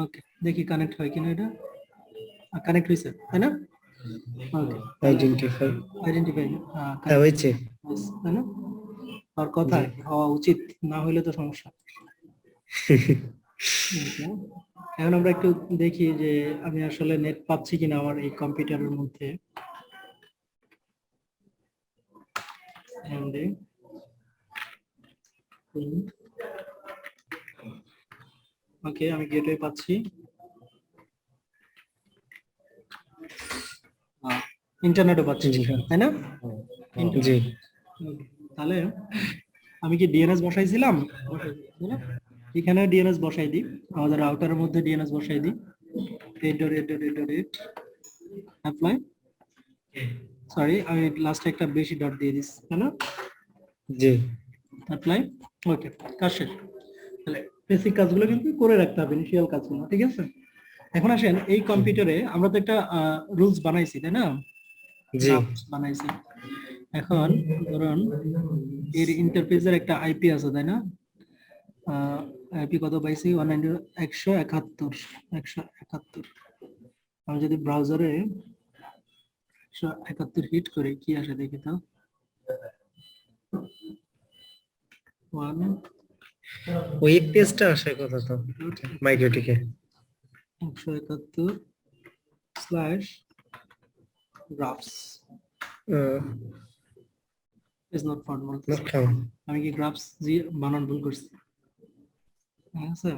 Speaker 2: ওকে, দেখি কানেক্ট হয় কিনা, এটা কানেক্ট হয়েছে তাই না? ওকে,
Speaker 1: আইডেন্টিফাই।
Speaker 2: আইডেন্টিফাই
Speaker 1: হ্যাঁ হয়েছে।
Speaker 2: তাই না? আর কথা
Speaker 1: জি।
Speaker 2: আর কি, হওয়া উচিত, না হইলে তো সমস্যা। Okay, এখন আমরা একটু দেখি যে আমি আসলে নেট পাচ্ছি কিনা আমার এই কম্পিউটারের মধ্যে। ওকে, আমি গেটওয়ে পাচ্ছি, ইন্টারনেটও পাচ্ছি,
Speaker 1: জি।
Speaker 2: তাই না?
Speaker 1: জি।
Speaker 2: Okay, তাহলে আমি কি ডিএনএস বসাইছিলাম? তাই না? এখানে ডিএনএস বসাই দিই, আমাদের রাউটারের মধ্যে ডিএনএস বসাই দিই, 8.8.8.8 অ্যাপ্লাই, সরি আমি লাস্টে একটা বেশি ডট দিয়ে দিচ্ছি তাই না?
Speaker 1: জি।
Speaker 2: অ্যাপ্লাই, ওকে, কাজ শেষ। তাহলে বেসিক কাজগুলো কিন্তু করে রাখতে হবে, ইনিশিয়াল কাজগুলো, ঠিক আছে? এখন আসেন এই কম্পিউটারে আমরা তো একটা রুলস বানাইছি তাই না?
Speaker 1: জি।
Speaker 2: বানাইছি, এখন ধরুন এর ইন্টারফেসের একটা আইপি আছে তাই না? আইপি কত পাইছি? 171. আমি যদি ব্রাউজারে 171 হিট করি কি আসে দেখি তো।
Speaker 1: ওয়েব পেজটা আসে কথা তো মাইক্রোটিকে।
Speaker 2: 171/graphs is not found বলতেছে। আমি কি গ্রাফস দিয়ে বানান ভুল করছি? ঠিক আছে,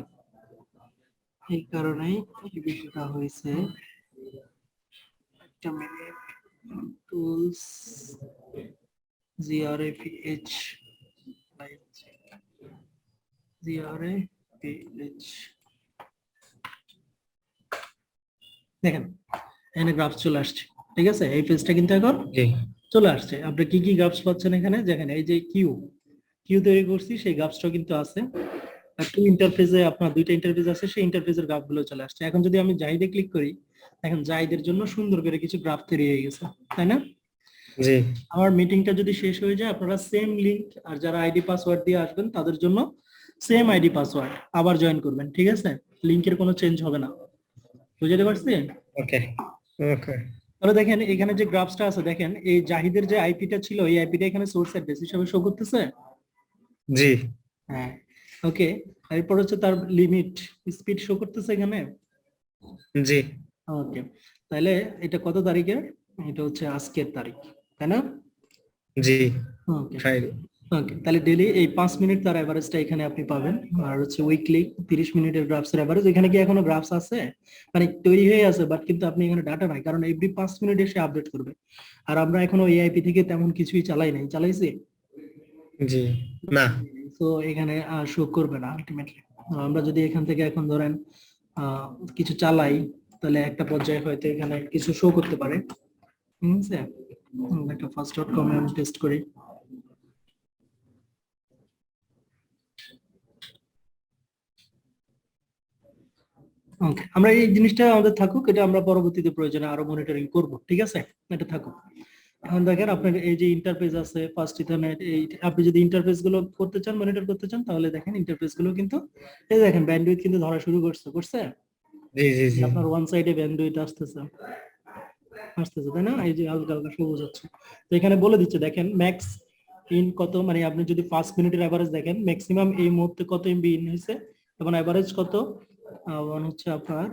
Speaker 2: এই কারণেই এই বিষয়টা হয়েছে। একটা মিনিট, টুলস graph দেখেন এখানে গ্রাফস চলে আসছে, ঠিক আছে? এই পেজটা কিন্তু এখন
Speaker 1: জি।
Speaker 2: চলে আসছে। আপনি কি কি গ্রাফস পাচ্ছেন এখানে? দেখেন এই যে কিউ তৈরি করছি, সেই গ্রাফসটা কিন্তু আছে। একটা ইন্টারফেসে আপনার দুইটা ইন্টারফেস আছে, সেই ইন্টারফেসের গ্রাফ গুলো চলে আসছে। এখন যদি আমি জাহিদে ক্লিক করি, দেখেন জাহিদের জন্য সুন্দর করে কিছু গ্রাফ তৈরি হয়ে গেছে, তাই না?
Speaker 1: জি
Speaker 2: আমার মিটিংটা যদি শেষ হয়ে যায় আপনারা সেম লিংক আর যারা আইডি পাসওয়ার্ড দিয়ে আসবেন তাদের জন্য সেম আইডি পাসওয়ার্ড আবার জয়েন করবেন, ঠিক আছে? লিংকের কোনো চেঞ্জ হবে না, বুঝতে পারছেন?
Speaker 1: ওকে ওকে
Speaker 2: তাহলে দেখেন এখানে যে গ্রাফসটা আছে, দেখেন এই জাহিদের যে আইপিটা ছিল এই আইপিটা এখানে সোর্স অ্যাড্রেস হিসেবে শো করতেছে।
Speaker 1: জি
Speaker 2: হ্যাঁ, ওকে। এরপর হচ্ছে তার লিমিট স্পিড শো করতেছে এখানে।
Speaker 1: জি
Speaker 2: ওকে, তাহলে এটা কত তারিখের? এটা হচ্ছে আজকের তারিখ, তাই না?
Speaker 1: জি
Speaker 2: ওকে
Speaker 1: ফ্রাইডে
Speaker 2: ওকে, তাহলে ডেইলি এই 5 মিনিট তার এভারেজটা এখানে আপনি পাবেন। আর হচ্ছে উইকলি 30 মিনিটের গ্রাফস এর এভারেজ। এখানে কি এখনো গ্রাফস আছে? মানে তৈরি হয়ে আছে, বাট কিন্তু আপনি এখানে ডাটা নাই, কারণ এভরি 5 মিনিট এসে আপডেট করবে। আর আমরা এখনো এআইপি থেকে তেমন কিছুই চালাই নাই, চালাইছি?
Speaker 1: জি না
Speaker 2: তো এখানে শো করবে না আলটিমেটলি। আমরা যদি এখান থেকে এখন ধরেন কিছু চালাই, তাহলে একটা পর্যায়ে হয়তো এখানে কিছু শো করতে পারে, ঠিক আছে? একটা fast.com এ আমি টেস্ট করি। ওকে, আমরা এই জিনিসটা আমাদের থাকুক, এটা আমরা পরবর্তীতে প্রয়োজনে আরো মনিটরিং করব, ঠিক আছে? এটা থাকুক। এখন দেখেন আপনার এই যে ইন্টারফেস আছে ফার্স্ট ইথারনেট, এই আপনি যদি ইন্টারফেস গুলো করতে চান, মনিটর করতে চান, তাহলে দেখেন ইন্টারফেস গুলো কিন্তু এই দেখেন ব্যান্ডউইথ কিন্তু ধরা শুরু করছে।
Speaker 1: জি জি জি
Speaker 2: আপনার ওয়ান সাইডে ব্যান্ডউইথ আসতেছে, তাই না? এই যে হালকা হালকা সবুজ হচ্ছে। তো এখানে বলে দিচ্ছে দেখেন ম্যাক্স ইন কত, মানে আপনি যদি 5 মিনিটের এভারেজ দেখেন ম্যাক্সিমাম এই মুহূর্তে কত এমবি ইন হয়েছে এবং এভারেজ কত হচ্ছে আপনার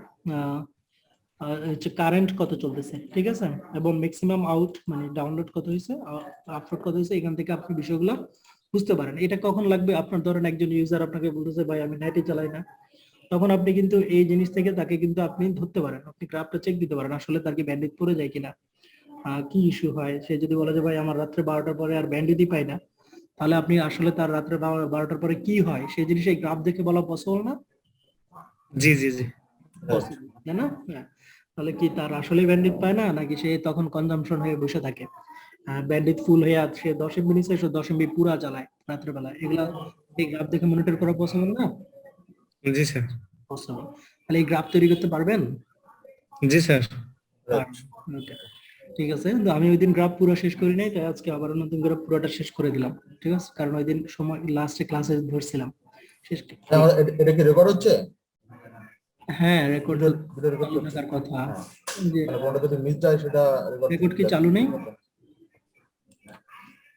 Speaker 2: হচ্ছে কারেন্ট কত চলতেছে, ঠিক আছে? এবং ম্যাক্সিমাম আউট মানে ডাউনলোড কত হয়েছে, আপলোড কত হয়েছে, এখান থেকে আপনি বিষয়গুলো বুঝতে পারেন। এটা কখন লাগবে? আপনার ধরেন একজন ইউজার আপনাকে বলতেছে ভাই আমি নেটই চালাই না, তখন আপনি কিন্তু এই জিনিস থেকে তাকে কিন্তু আপনি ধরতে পারেন, আপনি গ্রাফটা চেক দিতে পারেন আসলে তার কি ব্যান্ডউইথ পড়ে যায় কিনা, কি ইস্যু হয়। সে যদি বলে যে ভাই আমার রাত্রে 12টার পরে আর ব্যান্ডউইথই পাই না, তাহলে আপনি আসলে তার রাত্রে 12টার পরে কি হয় সেই জিনিস এই গ্রাফ দেখে বলা পসিবল না?
Speaker 1: জি জি জি
Speaker 2: পসিবল, তাই না? হ্যাঁ। তাহলে কি তার আসলে ব্যান্ডউইথ পায় না, নাকি সে তখন কনজাম্পশন হয়ে বসে থাকে? ব্যান্ডউইথ ফুল হয়ে আছে, সে 10 এমবি নিচ্ছে, সে 10 এমবি পুরা চালায় রাত্রে বেলা, এগুলা এই গ্রাফ দেখে মনিটর করা পসিবল না?
Speaker 1: জি স্যার
Speaker 2: পসিবল। তাহলে এই গ্রাফ তৈরি করতে পারবেন?
Speaker 1: জি স্যার
Speaker 2: Okay, ঠিক আছে। তো আমি ওই দিন গ্রাফ পুরো শেষ করি নাই, তাই আজকে আবার নতুন করে পুরোটা শেষ করে দিলাম, ঠিক আছে? কারণ ওই দিন সময় লাস্টে ক্লাসে ধরছিলাম শেষ।
Speaker 4: এটা কি রেকর্ড হচ্ছে?
Speaker 2: হ্যাঁ, রেকর্ড
Speaker 4: ভিডিও রেকর্ড করছে?
Speaker 2: থাকার কথা।
Speaker 4: হ্যাঁ,
Speaker 2: যে
Speaker 4: মানে কোনটা যদি মিস যায় সেটা
Speaker 2: রেকর্ড কি চালু নেই?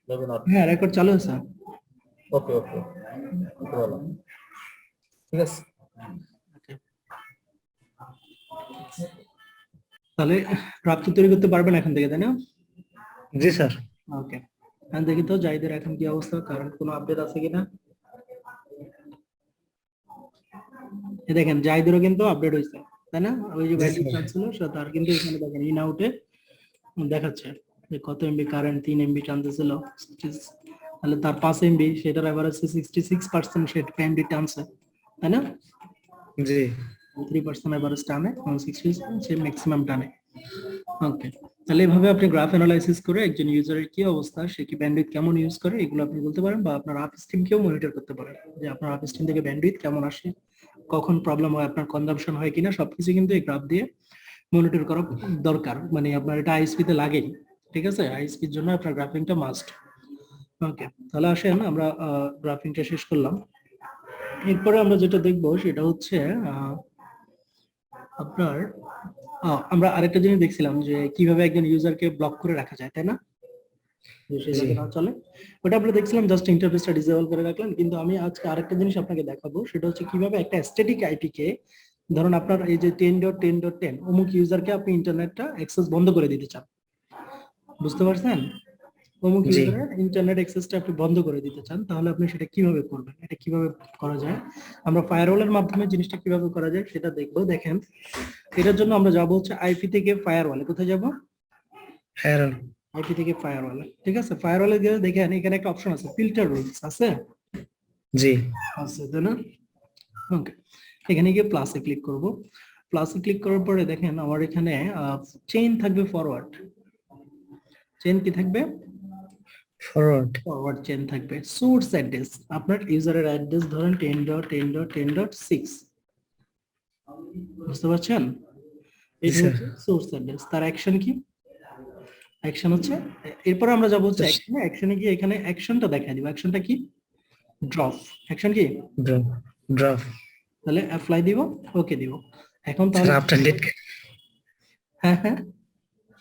Speaker 4: যাবে না।
Speaker 2: হ্যাঁ, রেকর্ড চালু আছে।
Speaker 4: ওকে ওকে ভালো, ঠিক আছে।
Speaker 2: Okay. তাহলে গ্রাফ তো তৈরি করতে পারবেন এখন থেকে, তাই না?
Speaker 1: জি স্যার
Speaker 2: ওকে, এখন দেখি তো জাহিদের এখন কি অবস্থা, কারেন্ট কোনো আপডেট আছে কিনা। এই দেখেন জাহিদেরও কিন্তু আপডেট হয়েছে, তাই না? ওই যে ভ্যালু ছিল তার কিন্তু এখানে দেখেন ইন আউটে দেখাচ্ছে যে কত এমবি কারেন্ট, 3 এমবি টানতেছিল, তাহলে তার 5 এমবি, সেটার এভারেজ 66% সে এমবি টানছে, তাই না?
Speaker 1: জি
Speaker 2: 3% এভারেজ টানে, 60 সে ম্যাক্সিমাম টানে। ওকে, তাহলে এভাবে আপনি গ্রাফ অ্যানালাইসিস করে একজন ইউজারের কি অবস্থা, সে কি ব্যান্ডউইথ কেমন ইউজ করে, এগুলো আপনি বলতে পারেন, বা আপনার আপ স্ট্রিমকেও মনিটর করতে পারেন যে আপনার আপ স্ট্রিম থেকে ব্যান্ডউইথ কেমন আসে, কখন প্রবলেম হয়, আপনার কনজাম্পশন হয় কিনা, সবকিছু কিন্তু এই গ্রাফ দিয়ে মনিটর করা দরকার। মানে আপনার এটা আইএসপি তে লাগেই, ঠিক আছে? আইএসপির জন্য আপনার গ্রাফিংটা মাস্ট। ওকে, তাহলে আসেন আমরা গ্রাফিংটা শেষ করলাম। এরপরে আমরা যেটা দেখবো সেটা হচ্ছে আপনার আমরা আরেকটা জিনিস দেখছিলাম যে কিভাবে একজন ইউজারকে ব্লক করে রাখা যায়, তাই না? যে সে যাতে না চলে, ওটা আমরা দেখছিলাম, জাস্ট ইন্টারফেসটা ডিসেবল করে রাখলেন। কিন্তু আমি আজকে আরেকটা জিনিস আপনাকে দেখাবো, সেটা হচ্ছে কিভাবে একটা স্ট্যাটিক আইপি কে, ধরুন আপনার এই যে 10.10.10 অমুক ইউজারকে আপনি ইন্টারনেটটা অ্যাক্সেস বন্ধ করে দিতে চান, বুঝতে পারছেন? অমুক
Speaker 1: জি
Speaker 2: ইউজারের ইন্টারনেট অ্যাক্সেসটা আপনি বন্ধ করে দিতে চান, তাহলে আপনি সেটা কিভাবে করবেন, এটা কিভাবে করা যায়, আমরা ফায়ারওয়ালের মাধ্যমে জিনিসটা কিভাবে করা যায় সেটা দেখবো। দেখেন এটার জন্য আমরা যাব হচ্ছে আইপি থেকে ফায়ারওয়ালে। কোথায় যাব?
Speaker 1: হ্যাঁ
Speaker 2: আইপি থেকে ফায়ারওয়ালে, ঠিক আছে? ফায়ারওয়ালে গিয়ে দেখেন এখানে একটা অপশন আছে, ফিল্টার রুলস আছে,
Speaker 1: জি
Speaker 2: তাই না? ওকে, এখানে গিয়ে প্লাসে ক্লিক করব। প্লাসে ক্লিক করার পরে দেখেন আমার এখানে চেইন থাকবে, ফরওয়ার্ড চেইন কি থাকবে?
Speaker 1: ফরওয়ার্ড
Speaker 2: ফরওয়ার্ড চেইন থাকবে। সোর্স অ্যাড্রেস, আপনার ইউজারের অ্যাড্রেস ধরেন 10.10.10.6, বুঝতে পারছেন? এটা হচ্ছে সোর্স অ্যাড্রেস। তার অ্যাকশন কি? অ্যাকশন হচ্ছে এরপর আমরা যাবো হচ্ছে অ্যাকশনে, অ্যাকশনে গিয়ে এখানে অ্যাকশনটা দেখাই দিব। অ্যাকশনটা কি? ড্রপ। অ্যাকশন কি?
Speaker 1: ড্রপ। ড্রপ।
Speaker 2: তাহলে অ্যাপ্লাই দিব, ওকে দিব। এখন
Speaker 1: স্যার
Speaker 2: তাহলে
Speaker 1: আপনার নেট
Speaker 2: হ্যাঁ হ্যাঁ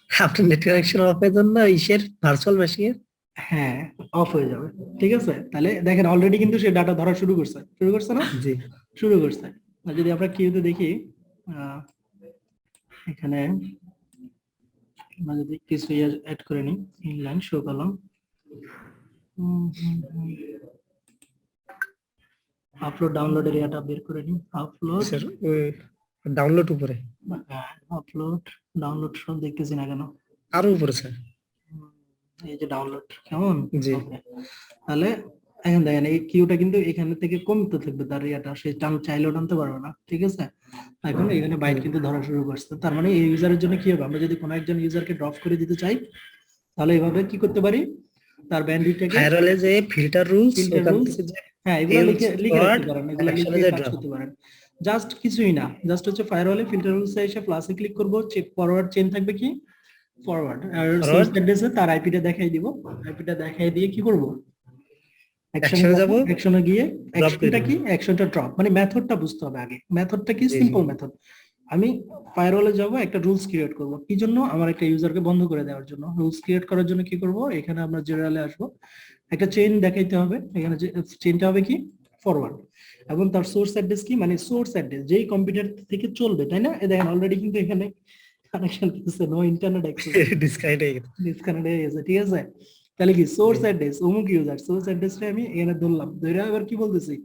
Speaker 1: আপনার নেট কানেকশন অফ এর জন্য ইসের ভার্চুয়াল মেশিনের
Speaker 2: হ্যাঁ অফ হয়ে যাবে। ঠিক আছে, তাহলে দেখেন অলরেডি কিন্তু সে ডাটা ধরা শুরু করছে, শুরু করছে না?
Speaker 1: জি
Speaker 2: শুরু করছে। আর যদি আমরা কিউতে দেখি এখানে আমরা যদি কিছু অ্যাড করে নিই, ইনলাইন শো কলম, আপলোড ডাউনলোড এরিয়াটা বের করে নিই। আপলোড
Speaker 1: স্যার ডাউনলোড উপরে
Speaker 2: আপলোড ডাউনলোড সব দেখতেছি না কেন?
Speaker 1: আরো উপরে স্যার।
Speaker 2: এই যে ডাউনলোড, কেমন?
Speaker 1: জি।
Speaker 2: Okay. তাহলে এখন দেখেন এই কিউটা কিন্তু এখান থেকে কমতে থাকবে, তার ইয়াটা সে চাইলেও টানতে পারবে না। ঠিক আছে, এখন এখানে বাইট কিন্তু ধরা শুরু করছে। তার মানে এই ইউজারের জন্য কি হবে, আমরা যদি কোনো একজন ইউজারকে ড্রপ করে দিতে চাই তাহলে এইভাবে কি করতে পারি, তার ব্যান্ডউইথটাকে
Speaker 1: ফায়ারওয়ালে যে ফিল্টার রুলস
Speaker 2: Filter
Speaker 1: ওখান
Speaker 2: rules,
Speaker 1: থেকে যে
Speaker 2: হ্যাঁ এগুলো লিখে লিখে রাখতে
Speaker 1: word,
Speaker 2: পারেন, এগুলো
Speaker 1: action এ
Speaker 2: লিখে
Speaker 1: যে
Speaker 2: কাজ
Speaker 1: drop।
Speaker 2: করতে পারেন। জাস্ট কিছুই না, জাস্ট হচ্ছে ফায়ারওয়ালে ফিল্টার রুলস এসে প্লাসে ক্লিক করব, চেক ফরওয়ার্ড চেইন থাকবে কি ফরওয়ার্ড, আর সোর্স
Speaker 1: Forward,
Speaker 2: অ্যাড্রেসে তার আইপিটা দেখাই দিব। আইপিটা দেখাই দিয়ে কি করব,
Speaker 1: action এ যাব,
Speaker 2: অ্যাকশনে গিয়ে
Speaker 1: drop করে
Speaker 2: অ্যাকশনটা
Speaker 1: দেব।
Speaker 2: কি, অ্যাকশনটা ড্রপ, মানে মেথডটা বুঝতে হবে আগে। মেথডটা কি?
Speaker 1: জি, জি।
Speaker 2: Simple method. আমি ফায়ারওয়ালে যাব, একটা রুলস ক্রিয়েট করব, কি জন্য? আমার একটা ইউজারকে বন্ধ করে দেওয়ার জন্য। রুলস ক্রিয়েট করার জন্য কি করব, এখানে আমরা জেনারেলে আসবো, একটা চেইন দেখাইতে হবে। এখানে চেইনটা হবে কি ফরওয়ার্ড, এবং তার সোর্স অ্যাড্রেস কি, মানে সোর্স অ্যাড্রেস যেই কম্পিউটার থেকে চলবে, তাই না? এই দেখেন অলরেডি কিন্তু এখানে কানেকশন দিচ্ছে, নো ইন্টারনেট অ্যাক্সেস,
Speaker 1: ডিসকানেক্ট হয়ে গেছে।
Speaker 2: ডিসকানেক্ট হয়ে গেছে। ঠিক আছে, তাহলে কি সোর্স অ্যাড্রেস অমুক ইউজার, সোর্স অ্যাড্রেসটা আমি এখানে ধরলাম, ধরে এবার কি বলতেছি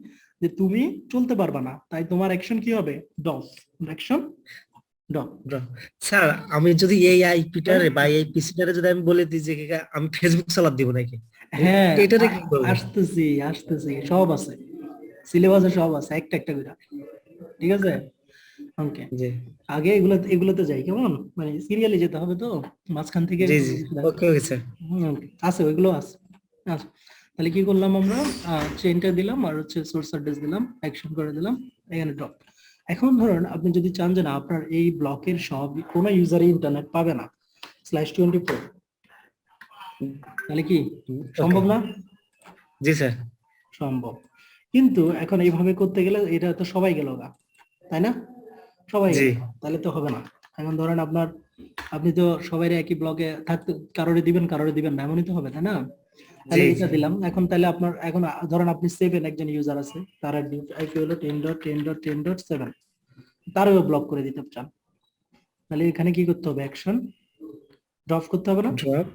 Speaker 2: যে তুমি চলতে পারবা না, তাই তোমার অ্যাকশন কি হবে, depth. Action depth.
Speaker 1: Drop। Sir আমি যদি এই আইপিটারে বা এই পিসিটারে যদি আমি বলে দিই যে আমি ফেসবুক চালাত দিব নাকি,
Speaker 2: হ্যাঁ
Speaker 1: এটারে কি করবো?
Speaker 2: আসতেছি আসতেছি, সব আছে সিলেবাসে, সব আছে একটা একটা করে। ঠিক আছে, ওকে।
Speaker 1: জি
Speaker 2: আগে এগুলোতে যাই, কেমন? মানে সিরিয়ালি যেতে হবে তো, মাঝখান থেকে
Speaker 1: জি জি ওকে ওকে স্যার।
Speaker 2: okay, আছে ওইগুলো আছে। আচ্ছা, তাহলে কি করলাম আমরা, চেইনটা দিলাম আর হচ্ছে সোর্স অ্যাড্রেস দিলাম, অ্যাকশন করে দিলাম, এখানে ড্রপ। এখন ধরুন আপনি যদি চান যে না আপনার এই ব্লকের সব কোনো ইউজারই ইন্টারনেট পাবে না /24, তাহলে কি সম্ভব না?
Speaker 1: জি স্যার।
Speaker 2: সম্ভব, কিন্তু এখন এইভাবে করতে গেলে এটা তো সবাই গেল গা, তাই না? সবাই
Speaker 1: জি
Speaker 2: গেল, তাহলে তো হবে না। এখন ধরেন আপনি তো সবাই একই ব্লকে থাকতে, কারোরে দিবেন না, এমনই তো হবে, তাই না? তাহলে
Speaker 1: জি
Speaker 2: এটা দিলাম। এখন তাহলে আপনার এখন ধরেন আপনি 7 একজন ইউজার আছে, তার আইপি হলো 10.10.10.7, তারও ব্লক করে দিতে চান, তাহলে এখানে কি করতে হবে, অ্যাকশন ড্রপ করতে হবে না?
Speaker 1: ড্রপ।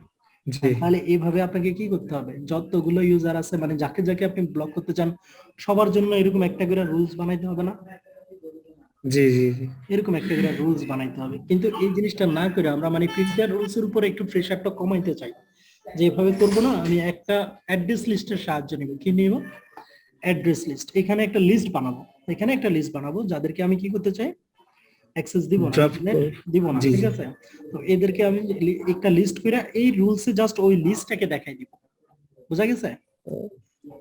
Speaker 1: জি
Speaker 2: তাহলে এইভাবে আপনাকে কি করতে হবে, যতগুলো ইউজার আছে মানে যাকে যাকে আপনি ব্লক করতে চান সবার জন্য এরকম একটা করে রুলস বানাইতে হবে না?
Speaker 1: জি জি জি
Speaker 2: এরকম একটা করে রুলস বানাইতে হবে। কিন্তু এই জিনিসটা না করে আমরা মানে ফিল্টার রুলস এর উপর একটু প্রেসারটা কমাইতে চাই, যে এভাবে করবো না, আমি একটা অ্যাড্রেস লিস্টের সাহায্য নিব। কি নিব? Address list. এখানে একটা লিস্ট বানাবো, এখানে একটা লিস্ট বানাবো যাদেরকে আমি কি করতে চাই, অ্যাক্সেস দিব না,
Speaker 1: ড্রপ।
Speaker 2: ইন্টারনেট দিব না।
Speaker 1: জি
Speaker 2: ঠিক
Speaker 1: জি
Speaker 2: আছে, তো এদেরকে আমি একটা লিস্ট করে এই রুলসে জাস্ট ওই লিস্টটাকে দেখাই দিব। বুঝা গেছে?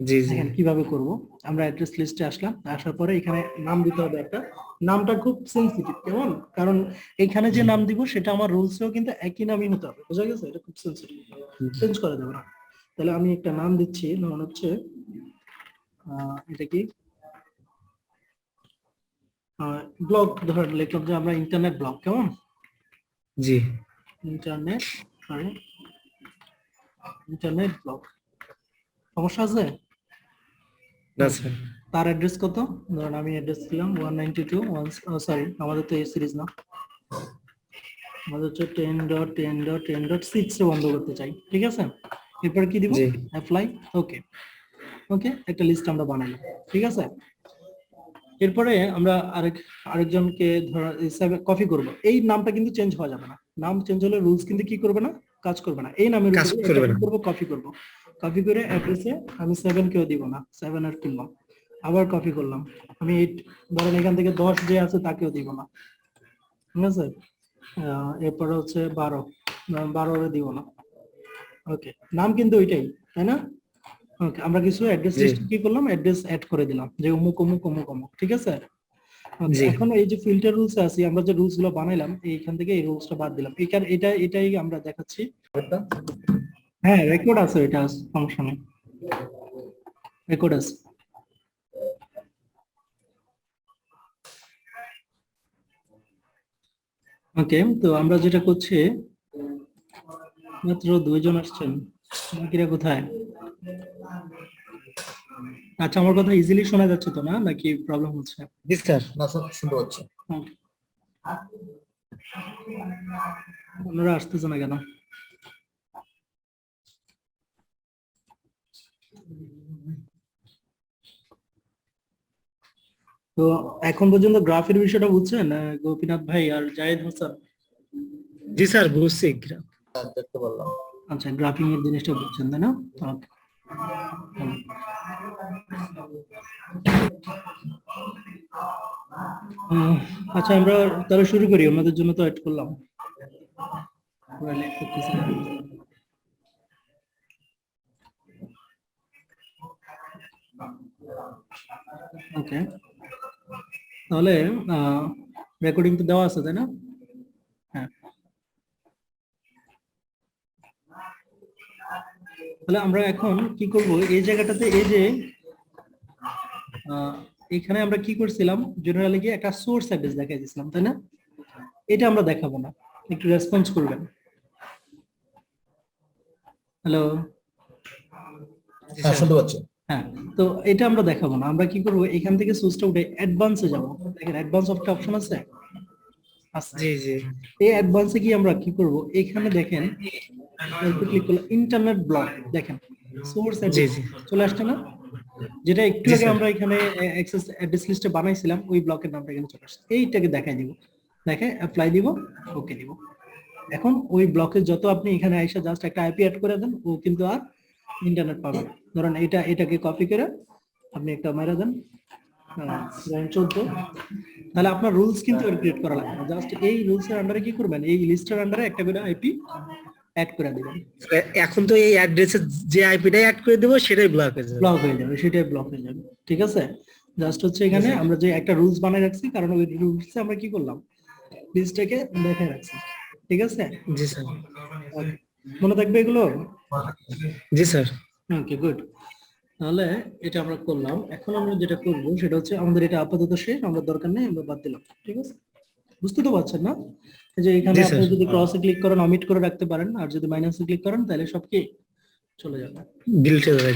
Speaker 1: জি জি
Speaker 2: দেখেন কিভাবে করব। আমরা অ্যাড্রেস লিস্টে আসলাম, আসার পরে এখানে নাম দিতে হবে একটা। নামটা খুব সেনসিটিভ, কেমন? কারণ এখানে যে নাম দিব সেটা আমার রুলসেও কিন্তু একই নামই হতে হবে। বুঝা গেছে? এটা খুব সেনসিটিভ, চেঞ্জ করা যাবে না। তাহলে আমি একটা নাম দিচ্ছি, নাম হচ্ছে এটা কি ব্লগ, ধরেন লিখলাম যে আমরা ইন্টারনেট ব্লগ, কেমন?
Speaker 1: G
Speaker 2: internet, sorry internet blog. সমস্যা আছে?
Speaker 1: না স্যার।
Speaker 2: তার অ্যাড্রেস কত? ধরেন আমি অ্যাড্রেস দিলাম 192 সরি আমাদের তো এই সিরিজ না, আমাদের হচ্ছে 10.10.10.6 এ বন্ধ করতে চাই। ঠিক আছে, এরপর কি দিব,
Speaker 1: জি
Speaker 2: অ্যাপ্লাই, ওকে। ওকে, একটা লিস্ট আমরা বানালাম। ঠিক আছে, এরপরে আমরা আরেকজনকে হিসাবে কপি করব। এই নামটা কিন্তু চেঞ্জ হওয়া যাবে না, নাম চেঞ্জ হলে রুলস কিন্তু কি করবে না, কাজ করবে না। এই নামের
Speaker 1: কাজ
Speaker 2: উপরে এটা
Speaker 1: করবে
Speaker 2: কি
Speaker 1: না।
Speaker 2: করব, কপি করব। কপি করে অ্যাড্রেসে আমি 7 কেও দিব না, 7 আর তুললাম, আবার কপি করলাম। আমি 8 ধরেন এখান থেকে 10 যে আছে তাকেও দিব না। ঠিক আছে, এরপরে হচ্ছে 12 দিব না। ওকে, নাম কিন্তু ওইটাই, তাই না? ওকে, আমরা কিছু অ্যাড্রেস
Speaker 1: জি
Speaker 2: লিস্ট কি করলাম, অ্যাড্রেস অ্যাড করে দিলাম যে অমুক অমুক অমুক অমুক। ঠিক আছে,
Speaker 1: জি।
Speaker 2: এখন এই যে ফিল্টার রুলস আছে, আমরা যে রুলস গুলো বানাইলাম এইখান থেকে এই রুলসটা বাদ দিলাম, এটাই আমরা দেখাচ্ছি। হ্যাঁ রেকর্ড আছে, এটা ফাংশনে রেকর্ড আছে। ওকে, তো আমরা যেটা করছি, মাত্র 2 জন আসছেন, বাকিরা কোথায়? আচ্ছা, আমার কথা ইজিলি শোনা যাচ্ছে তো না, নাকি প্রবলেম হচ্ছে?
Speaker 1: জি স্যার।
Speaker 4: না শুনতে পাচ্ছি।
Speaker 2: Okay. আপনারা আসতেছে না কেন? তো এখন পর্যন্ত গ্রাফের বিষয়টা বুঝছেন গোপীনাথ ভাই আর জাহিদ হোসেন?
Speaker 1: জি স্যার বুঝছি।
Speaker 4: হ্যাঁ, দেখতে পারলাম।
Speaker 2: আচ্ছা, গ্রাফিং এর জিনিসটা বুঝছেন তাই না? Okay. আচ্ছা, আমরা তাহলে শুরু করি, আমাদের জন্য তো অ্যাড করলাম। ওকে, তাহলে রেকর্ডিং তো দেওয়া আছে তাই না? হ্যাঁ, তাহলে আমরা এখন কি করব, এই জায়গাটাতে এই যে এখানে আমরা কি করছিলাম, জেনারেলি কি একটা সোর্স অ্যাড্রেস দেখাই দিয়েছিলাম তাই না? এটা আমরা দেখাবো না, একটু রেসপন্স করবেন। হ্যালো,
Speaker 4: হ্যাঁ শুনতে পাচ্ছি।
Speaker 2: হ্যাঁ, তো এটা আমরা দেখাবো না, আমরা কি করব, এখান থেকে সোর্সটা উঠে অ্যাডভান্সে যাব। দেখেন অ্যাডভান্স একটা অপশন আছে।
Speaker 1: জি জি
Speaker 2: এই অ্যাডভান্সে কি আমরা কি করব, এখানে দেখেন ক্লিক করলে ইন্টারনেট ব্লক, দেখেন সোর্স
Speaker 1: জি
Speaker 2: অ্যাড্রেস
Speaker 1: জি
Speaker 2: চলে আসছে না? যেটা একটু
Speaker 1: জি
Speaker 2: আগে
Speaker 1: স্যার।
Speaker 2: আমরা এখানে অ্যাক্সেস অ্যাড্রেস লিস্টে বানাইছিলাম, ওই ব্লকের নামটা এখানে চলে আসছে। এইটাকে দেখাই দিব, দেখে অ্যাপ্লাই দিব, ওকে দিব। এখন ওই ব্লকে যত আপনি এখানে আইসা জাস্ট একটা আইপি অ্যাড করে দেন, ও কিন্তু আর ইন্টারনেট পাবে না। ধরেন এটাকে কপি করে আপনি একটা মেরে দেন 14, তাহলে আপনার রুলস কিন্তু ক্রিয়েট করা লাগবে না, জাস্ট এই রুলস এর আন্ডারে কি করবেন, এই লিস্টের আন্ডারে একটা করে আইপি অ্যাড করে দিবেন।
Speaker 1: এখন তো এই অ্যাড্রেসে যে আইপিটাই অ্যাড করে দেবো সেটাই ব্লক হয়ে যাবে।
Speaker 2: ব্লক হয়ে যাবে, সেটাই ব্লক হয়ে যাবে। ঠিক আছে, জাস্ট হচ্ছে এখানে আমরা যে একটা রুলস বানাই রাখছি, কারণ ওই রুলসে আমরা কি করলাম, লিস্টটাকে দেখে রাখছি। ঠিক আছে,
Speaker 1: জি স্যার।
Speaker 2: Okay. মনে থাকবে এগুলো?
Speaker 1: জি স্যার।
Speaker 2: ওকে, গুড। তাহলে এটা আমরা করলাম, এখন আমরা যেটা করব সেটা হচ্ছে আমাদের এটা আপাতত শেষ, আমরা দরকার নেই, আমরা বাদ দিলাম। ঠিক আছে, বুঝতে তো পারছেন না? এই যে এখানে
Speaker 1: জি
Speaker 2: আপনি
Speaker 1: স্যার।
Speaker 2: যদি ক্রসে ক্লিক করেন অমিট করে রাখতে পারেন, আর যদি মাইনাসে ক্লিক করেন তাহলে সব কি চলে যাবে।
Speaker 1: ডিলিট হয়ে যাবে।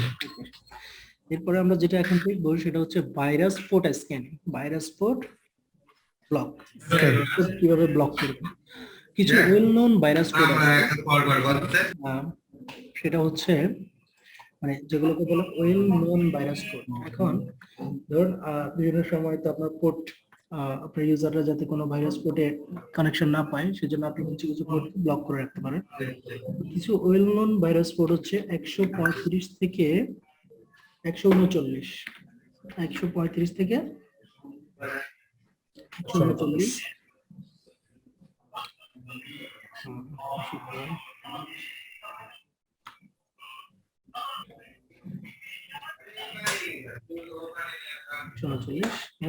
Speaker 2: এরপরে আমরা যেটা এখন দেখবো সেটা হচ্ছে virus port scanning, virus port block, কিভাবে ব্লক করবেন। কিছু ওয়েল নোন ভাইরাস কোড আছে, সেটা হচ্ছে মানে যেগুলোকে বলে ওয়েল নোন ভাইরাস কোড। এখন ধরুন বিভিন্ন সময় তো আপনার পোর্ট, আপনার ইউজাররা যাতে কোনো ভাইরাস পোর্টে কানেকশন না পায় সেজন্য আপনি কিছু কিছু পোর্ট ব্লক করে রাখতে পারেন। কিছু ওয়েল নোন ভাইরাস পোর্ট হচ্ছে 135 থেকে 139, 135 থেকে 139।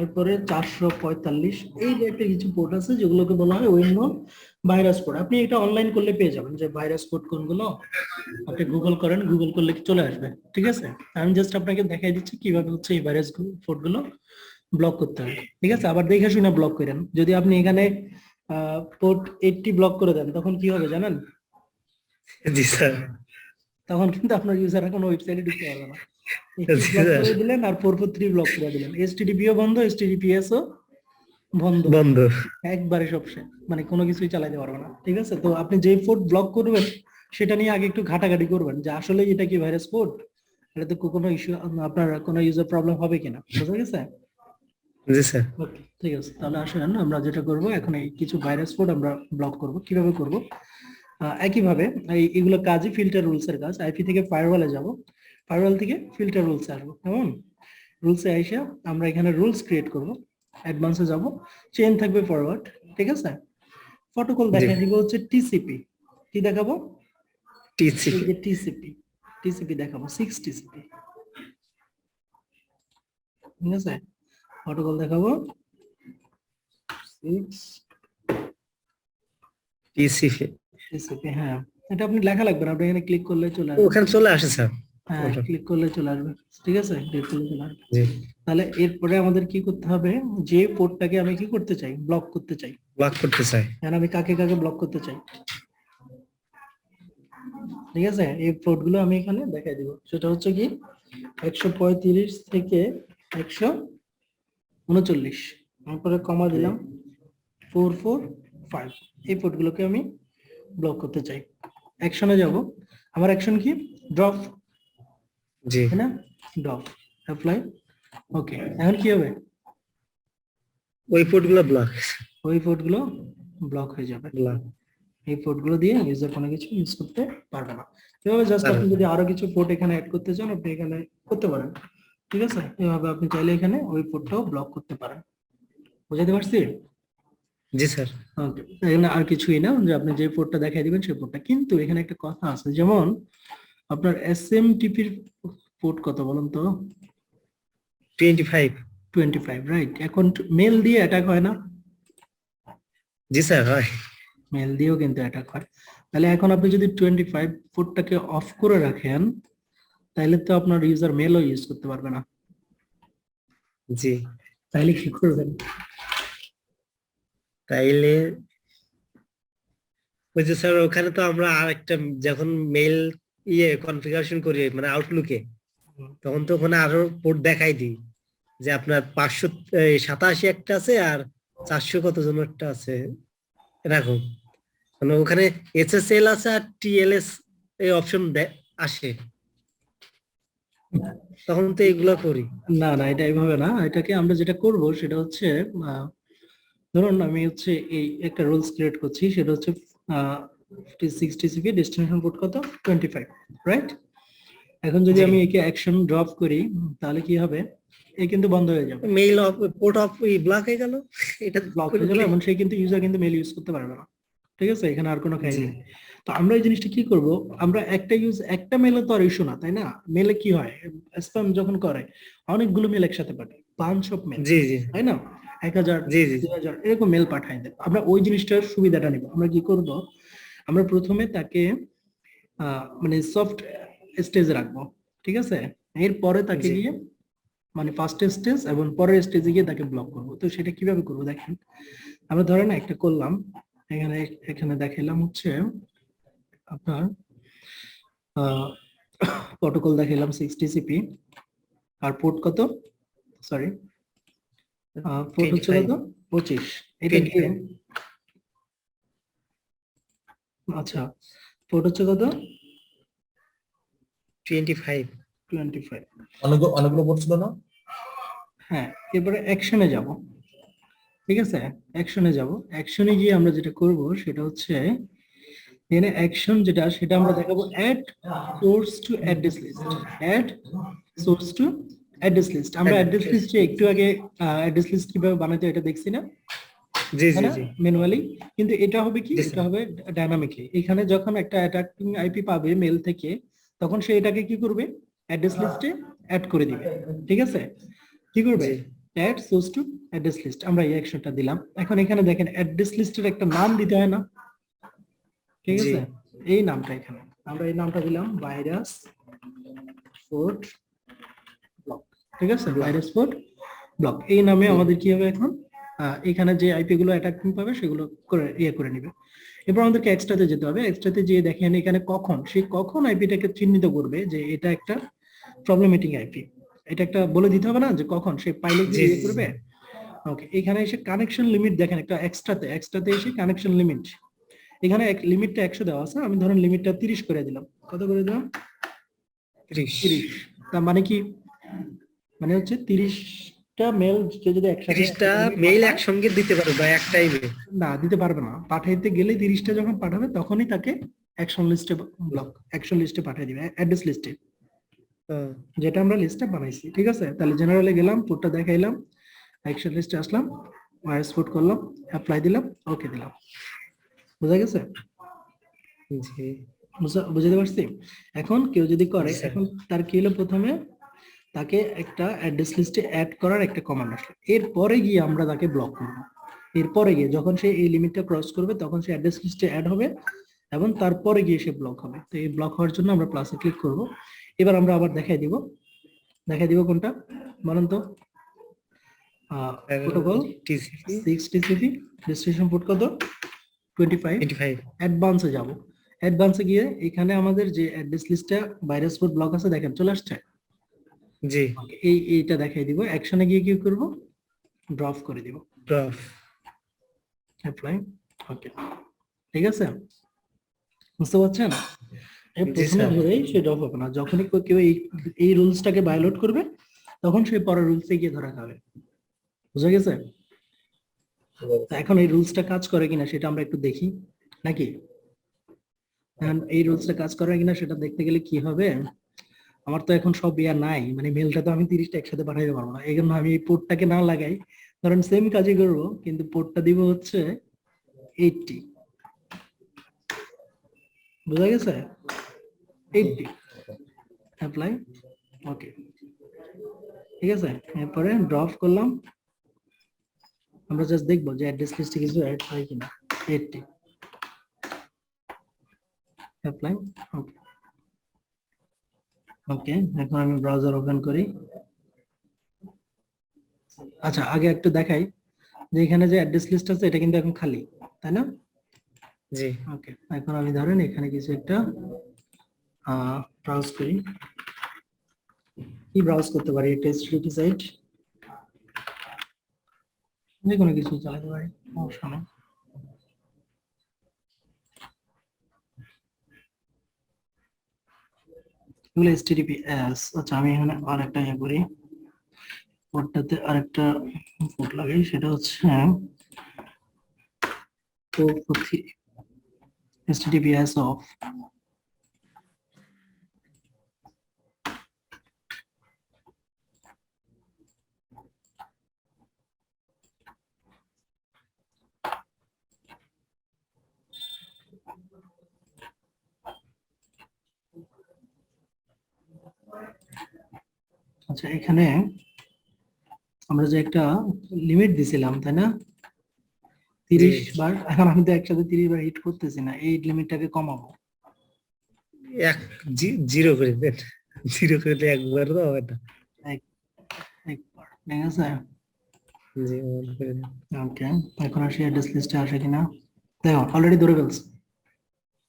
Speaker 2: এরপরে 445, এই টাইপের কিছু পোর্ট আছে যেগুলোকে বলা হয় ওয়েল ভাইরাস কোড। আপনি এটা অনলাইন করলে পেয়ে যাবেন যে ভাইরাস কোড কোনগুলো, আপনি গুগল করেন, গুগল করলে চলে আসবে। ঠিক আছে, আমি জাস্ট আপনাকে দেখাই দিচ্ছি কিভাবে হচ্ছে এই ভাইরাস কোড গুলো ব্লক করতে হয়। ঠিক আছে, আবার দেখে শুনে ব্লক করেন। যদি আপনি এখানে পোর্ট 80 ব্লক করে দেন তখন কি হবে জানেন?
Speaker 1: জি স্যার।
Speaker 2: তখন কিন্তু আপনার ইউজার কোনো ওয়েবসাইটে ঢুকতে পারবে না।
Speaker 1: জি
Speaker 2: ব্লক
Speaker 1: স্যার।
Speaker 2: করে দিলেন আর 443 ব্লক করে দিলেন, HTTP-ও বন্ধ, HTTPS-ও বন্ধ,
Speaker 1: বন্ধ।
Speaker 2: একবারে সব শেষ, মানে কোনো কিছুই চালাতে পারবে না। ঠিক আছে, তো আপনি যে পোর্ট ব্লক করবেন সেটা নিয়ে আগে একটু ঘাটাঘাটি করবেন যে আসলে এটা কি ভাইরাস পোর্ট, এটাতে কোনো ইস্যু, আপনার কোনো ইউজার প্রবলেম হবে কিনা। বুঝা গেছে?
Speaker 1: জি স্যার।
Speaker 2: ওকে, ঠিক আছে, তাহলে আসেন আমরা যেটা করব এখন, এই কিছু ভাইরাস পোর্ট আমরা ব্লক করব। কিভাবে করব? একইভাবে এগুলো কাজই ফিল্টার রুলস এর কাজ। আইপি থেকে ফায়ারওয়ালে যাব, ফায়ারওয়াল থেকে ফিল্টার রুলস আসবো। কেমন? রুলসে আইসা আমরা এখানে রুলস ক্রিয়েট করব, অ্যাডভান্সে যাব, চেইন থাকবে ফরওয়ার্ড। ঠিক আছে, প্রটোকল দেখাই দিব হচ্ছে টিসিপি। কি দেখাবো?
Speaker 1: টিসিপি।
Speaker 2: এই যে টিসিপি, টিসিপি দেখাবো 6 টিসিপি। ঠিক আছে, প্রটোকল দেখাবো
Speaker 1: টিসিপি
Speaker 2: টিসিপি, হ্যাঁ এটা আপনি লেখা লাগবে না, আপনি এখানে ক্লিক করলে চলে আসবে।
Speaker 1: ওখানে চলে আসে স্যার।
Speaker 2: হ্যাঁ ক্লিক করলে চলে আসবে, ঠিক আছে, ক্লিক করলে চলে আসবে।
Speaker 1: জি,
Speaker 2: তাহলে এরপরে আমাদের কি করতে হবে, যে পোর্টটাকে আমি কি করতে চাই, ব্লক করতে চাই,
Speaker 1: ব্লক করতে চাই।
Speaker 2: এখন আমি কাকে কাকে ব্লক করতে চাই, ঠিক আছে, এই পোর্ট গুলো আমি এখানে দেখাই দিব। সেটা হচ্ছে কি 135 থেকে 139, তারপরে কমা দিলাম 445, এই পোর্ট গুলোকে আমি ব্লক করতে চাই। অ্যাকশনে যাব, আমার অ্যাকশন কি, ড্রপ,
Speaker 1: জি,
Speaker 2: তাই না, ড্রপ, অ্যাপ্লাই, ওকে। এখন কি হবে,
Speaker 1: ওই পোর্টগুলো ব্লক।
Speaker 2: ওই পোর্ট গুলো ব্লক হয়ে যাবে,
Speaker 1: ব্লক
Speaker 2: এই পোর্ট গুলো দিয়ে ইউজার কোনো কিছু ইউজ করতে পারবে না। এভাবে জাস্ট
Speaker 1: পারবে
Speaker 2: আপনি
Speaker 1: না।
Speaker 2: যদি আরো কিছু পোর্ট এখানে অ্যাড করতে চান, আপনি এখানে করতে পারেন, ঠিক আছে, এভাবে আপনি চাইলে এখানে ওই পোর্টটাও ব্লক করতে পারেন। বুঝাতে পারছি?
Speaker 1: জি স্যার।
Speaker 2: ওকে, এখানে আর কিছুই না, যে আপনি যে পোর্টটা দেখাই দিবেন সেই পোর্টটা, কিন্তু এখানে একটা কথা আছে, যেমন আপনার এসএমটিপির পোর্ট কত বলুন তো,
Speaker 1: 25।
Speaker 2: 25, রাইট। এখন মেল দিয়ে অ্যাটাক হয় না,
Speaker 1: জি স্যার, হয়।
Speaker 2: মেল দিয়েও কিন্তু অ্যাটাক হয়। তাহলে এখন আপনি যদি 25 পোর্টটাকে অফ করে রাখেন, তাহলে তো আপনার ইউজার মেলও ইউজ করতে পারবে না।
Speaker 1: জি,
Speaker 2: তাইলে কি করবেন,
Speaker 1: তাইলে ওই যে স্যার ওখানে তো আমরা আরেকটা যখন মেল কনফিগারেশন করি মানে আউটলুকে, তখন তো ওখানে আরো পোর্ট দেখাই দিই যে আপনার 587 একটা আছে আর 400 কত জন একটা আছে এরকম, মানে ওখানে এসএসএল আছে আর টিএলএস এই অপশন আসে, তখন তো এগুলো করি।
Speaker 2: না না, এটা এইভাবে না, এটাকে আমরা যেটা করব সেটা হচ্ছে আহ, ধরুন আমি হচ্ছে এই একটা রুলস ক্রিয়েট করছি, সেটা হচ্ছে 60 ডেস্টিনেশন পোর্ট কত 25, রাইট। এখন যদি
Speaker 1: জি।
Speaker 2: আমি একে অ্যাকশন ড্রপ করি, তাহলে কি হবে, এ কিন্তু বন্ধ হয়ে যাবে,
Speaker 1: mail of port of block হয়ে গেল, এটা
Speaker 2: ব্লক হয়ে যাবে, এমন সেই কিন্তু ইউজার কিন্তু মেল ইউজ করতে পারবে না, ঠিক আছে, এখানে আর কোনো খাই
Speaker 1: জি,
Speaker 2: নেই। তো আমরা এই জিনিসটা কি করব, আমরা একটা মেলে তো আর ইস্যু না, তাই না, মেলে কি হয়, স্প্যাম যখন করে অনেকগুলো মেল একসাথে পাঠায়, বাঞ্চ অফ মেল,
Speaker 1: জি, জি,
Speaker 2: তাই না, 1000
Speaker 1: জি, জি,
Speaker 2: 2000 এরকম মেল পাঠায় দেয়। আমরা ওই জিনিসটার সুবিধাটা নিব, আমরা কি করব, আমরা প্রথমে তাকে মানে সফট স্টেজে রাখবো, ঠিক আছে, এরপরে তাকে
Speaker 1: জি,
Speaker 2: গিয়ে মানে ফার্স্ট স্টেজ এবং পরের স্টেজে গিয়ে তাকে ব্লক করব। তো সেটা কিভাবে করবো দেখেন, আমরা ধরেন একটা করলাম, এখানে এখানে দেখাইলাম হচ্ছে আপনার প্রোটোকল দেখাইলাম 60CP, আর পোর্ট কত, সরি পোর্ট হচ্ছে
Speaker 1: 25,
Speaker 2: কত 25, এটা গিয়ে
Speaker 1: 25,
Speaker 2: আচ্ছা পোর্ট হচ্ছে কত
Speaker 1: 25।
Speaker 2: 25,
Speaker 4: অনেকগুলো পড়ছিল না?
Speaker 2: হ্যাঁ। এরপরে অ্যাকশনে যাব, ঠিক আছে, অ্যাকশনে যাব, অ্যাকশনে গিয়ে আমরা যেটা করব সেটা হচ্ছে এখানে অ্যাকশন যেটা সেটা আমরা দেখাবো add source to address list, add source to address list. আমরা অ্যাড্রেস লিস্টে একটু আগে অ্যাড্রেস লিস্ট কিভাবে বানাতে হয় এটা দেখছি না,
Speaker 1: জি,
Speaker 2: তাই
Speaker 1: জি,
Speaker 2: না,
Speaker 1: জি,
Speaker 2: ম্যানুয়ালি, কিন্তু এটা হবে কি,
Speaker 1: জি,
Speaker 2: এটা
Speaker 1: স্যার।
Speaker 2: হবে ডাইনামিকলি। এখানে যখন একটা অ্যাটাকিং আইপি পাবে মেল থেকে, তখন সে এটাকে কি করবে, অ্যাড্রেস লিস্টে অ্যাড করে দিবে, ঠিক আছে, কি করবে,
Speaker 1: জি,
Speaker 2: add source to address list, আমরা এই অ্যাকশনটা দিলাম। এখন এখানে দেখেন অ্যাড্রেস লিস্টের একটা নাম দিতে হয় না, ঠিক
Speaker 1: জি,
Speaker 2: আছে, এই নামটা এখানে আমরা এই নামটা দিলাম ভাইরাস পোর্ট ব্লক, ঠিক আছে, ভাইরাস পোর্ট ব্লক, এই নামে আমাদের কি হবে এখন, এখানে যে আইপি গুলো অ্যাটাকিং পাবে সেগুলো করে করে নিবে। এরপর আমাদেরকে এক্সট্রাতে যেতে হবে, এক্সট্রাতে যেয়ে দেখেন এখানে কখন আইপিটাকে চিহ্নিত করবে যে এটা একটা প্রবলেমেটিক আইপি, এটা একটা বলে দিতে হবে না যে কখন সে পাইলে
Speaker 1: জি,
Speaker 2: ইয়ে
Speaker 1: জি,
Speaker 2: করবে। ওকে, এখানে এসে কানেকশন লিমিট দেখেন, একটা এক্সট্রাতে এসে কানেকশন লিমিট, এখানে লিমিটটা 100 দেওয়া আছে, আমি ধরেন লিমিটটা 30 করে দিলাম, কত করে দিলাম
Speaker 1: 30।
Speaker 2: 30, তার মানে কি, মানে হচ্ছে 30টা মেল যদি একসাথে
Speaker 1: 30টা
Speaker 2: একটা
Speaker 1: মেইল
Speaker 2: পাঠায়,
Speaker 1: একসঙ্গে দিতে পারো বা এক টাইমে।
Speaker 2: না দিতে পারবে না, পাঠাইতে গেলে 30টা যখন পাঠাবে তখনই তাকে অ্যাকশন লিস্টে ব্লক, অ্যাকশন লিস্টে পাঠিয়ে দিবে, অ্যাড্রেস লিস্টে, যেটা আমরা লিস্টে বানাইছি, ঠিক আছে। তাহলে জেনারেলে গেলাম, পোর্টটা দেখাইলাম, অ্যাকশন লিস্টে আসলাম, ভাইরাস পোর্ট করলাম, অ্যাপ্লাই দিলাম, ওকে দিলাম, বোঝা গেছে,
Speaker 1: জি,
Speaker 2: বুঝতে পারছি। এখন কেউ যদি করে,
Speaker 1: জি স্যার।
Speaker 2: এখন তার কি হলো, প্রথমে তাকে একটা অ্যাড্রেস লিস্টে অ্যাড করার একটা কমান্ড আসলো, এরপরে গিয়ে আমরা তাকে ব্লক করবো, এরপরে গিয়ে যখন সে এই লিমিটটা ক্রস করবে তখন সে অ্যাড্রেস লিস্টে অ্যাড হবে এবং তারপরে গিয়ে সে ব্লক হবে। তো এই ব্লক হওয়ার জন্য আমরা প্লাসে ক্লিক করব। এবার আমরা আবার দেখাই দিব কোনটা বলেন তো? Protocol
Speaker 1: TCP
Speaker 2: 6 TCP, destination port কত? 25।
Speaker 1: 25
Speaker 2: অ্যাডভান্সে যাব। অ্যাডভান্সে গিয়ে এখানে আমাদের যে অ্যাড্রেস লিস্টটা ভাইরাস পোর্ট ব্লক আছে দেখেন চলে আসছে।
Speaker 1: জি
Speaker 2: এইটা দেখাই দিব। অ্যাকশনে গিয়ে কি করব? ড্রপ করে দিব।
Speaker 1: Drop
Speaker 2: apply. ওকে, ঠিক আছে, বুঝতে পারছেন? প্রথমে
Speaker 1: স্যার।
Speaker 2: ধরেই সে ড্রপ হবে না, যখনই কেউ এই রুলসটাকে ভায়োলেট করবে তখন সে পরের রুলসে গিয়ে ধরা খাবে। বুঝা গেছে? তা এখন এই রুলসটা কাজ করে কিনা সেটা আমরা একটু দেখি নাকি? এখন এই রুলসটা কাজ করে কিনা সেটা দেখতে গেলে কি হবে, আমার তো এখন সব ইয়া নাই, মানে মেলটা তো আমি 30টা একসাথে পাঠাইতে পারবো না, এই জন্য আমি এই পোর্টটাকে না লাগাই, কারণ সেম কাজই করবো কিন্তু পোর্টটা দিব হচ্ছে 80। বুঝা গেছে? 80 অ্যাপ্লাই। ওকে, ঠিক আছে, এরপরে ড্রপ করলাম। আমরা জাস্ট দেখবো যে অ্যাড্রেস লিস্টে কিছু অ্যাড হয় কিনা। 80 অ্যাপ্লাই। ওকে ওকে, এখন আমি ব্রাউজার ওপেন করি। আচ্ছা, আগে একটু দেখাই যে এখানে যে অ্যাড্রেস লিস্ট আছে এটা কিন্তু এখন খালি, তাই না?
Speaker 1: জি
Speaker 2: ওকে, এখন আমি ধরেন এখানে কিছু একটা ব্রাউজ করি। কি ব্রাউজ করতে পারি? টেস্ট সাইট, যে কোনো কিছু চালাতে পারি, সমস্যা নেই। এগুলো HTTPS। আচ্ছা, আমি এখানে আরেকটা ইয়ে করি, পোর্টটাতে আরেকটা পোর্ট লাগাই, সেটা হচ্ছে HTTPS অফ। আচ্ছা, এখানে আমরা যে একটা লিমিট দিছিলাম তাই না, 30 বার, এখন আমি তো একসাথে 30 বার হিট করতেছি না, এই লিমিটটাকে কমাবো।
Speaker 1: এক জিরো করে দেন, জিরো করে দিলে একবার তো হবে না।
Speaker 2: একবার, ঠিক আছে।
Speaker 1: জি মনে করে দেন।
Speaker 2: ওকে, এখন আসি অ্যাড্রেস লিস্টে আসে কিনা। দেখো অলরেডি ধরে ফেলছে,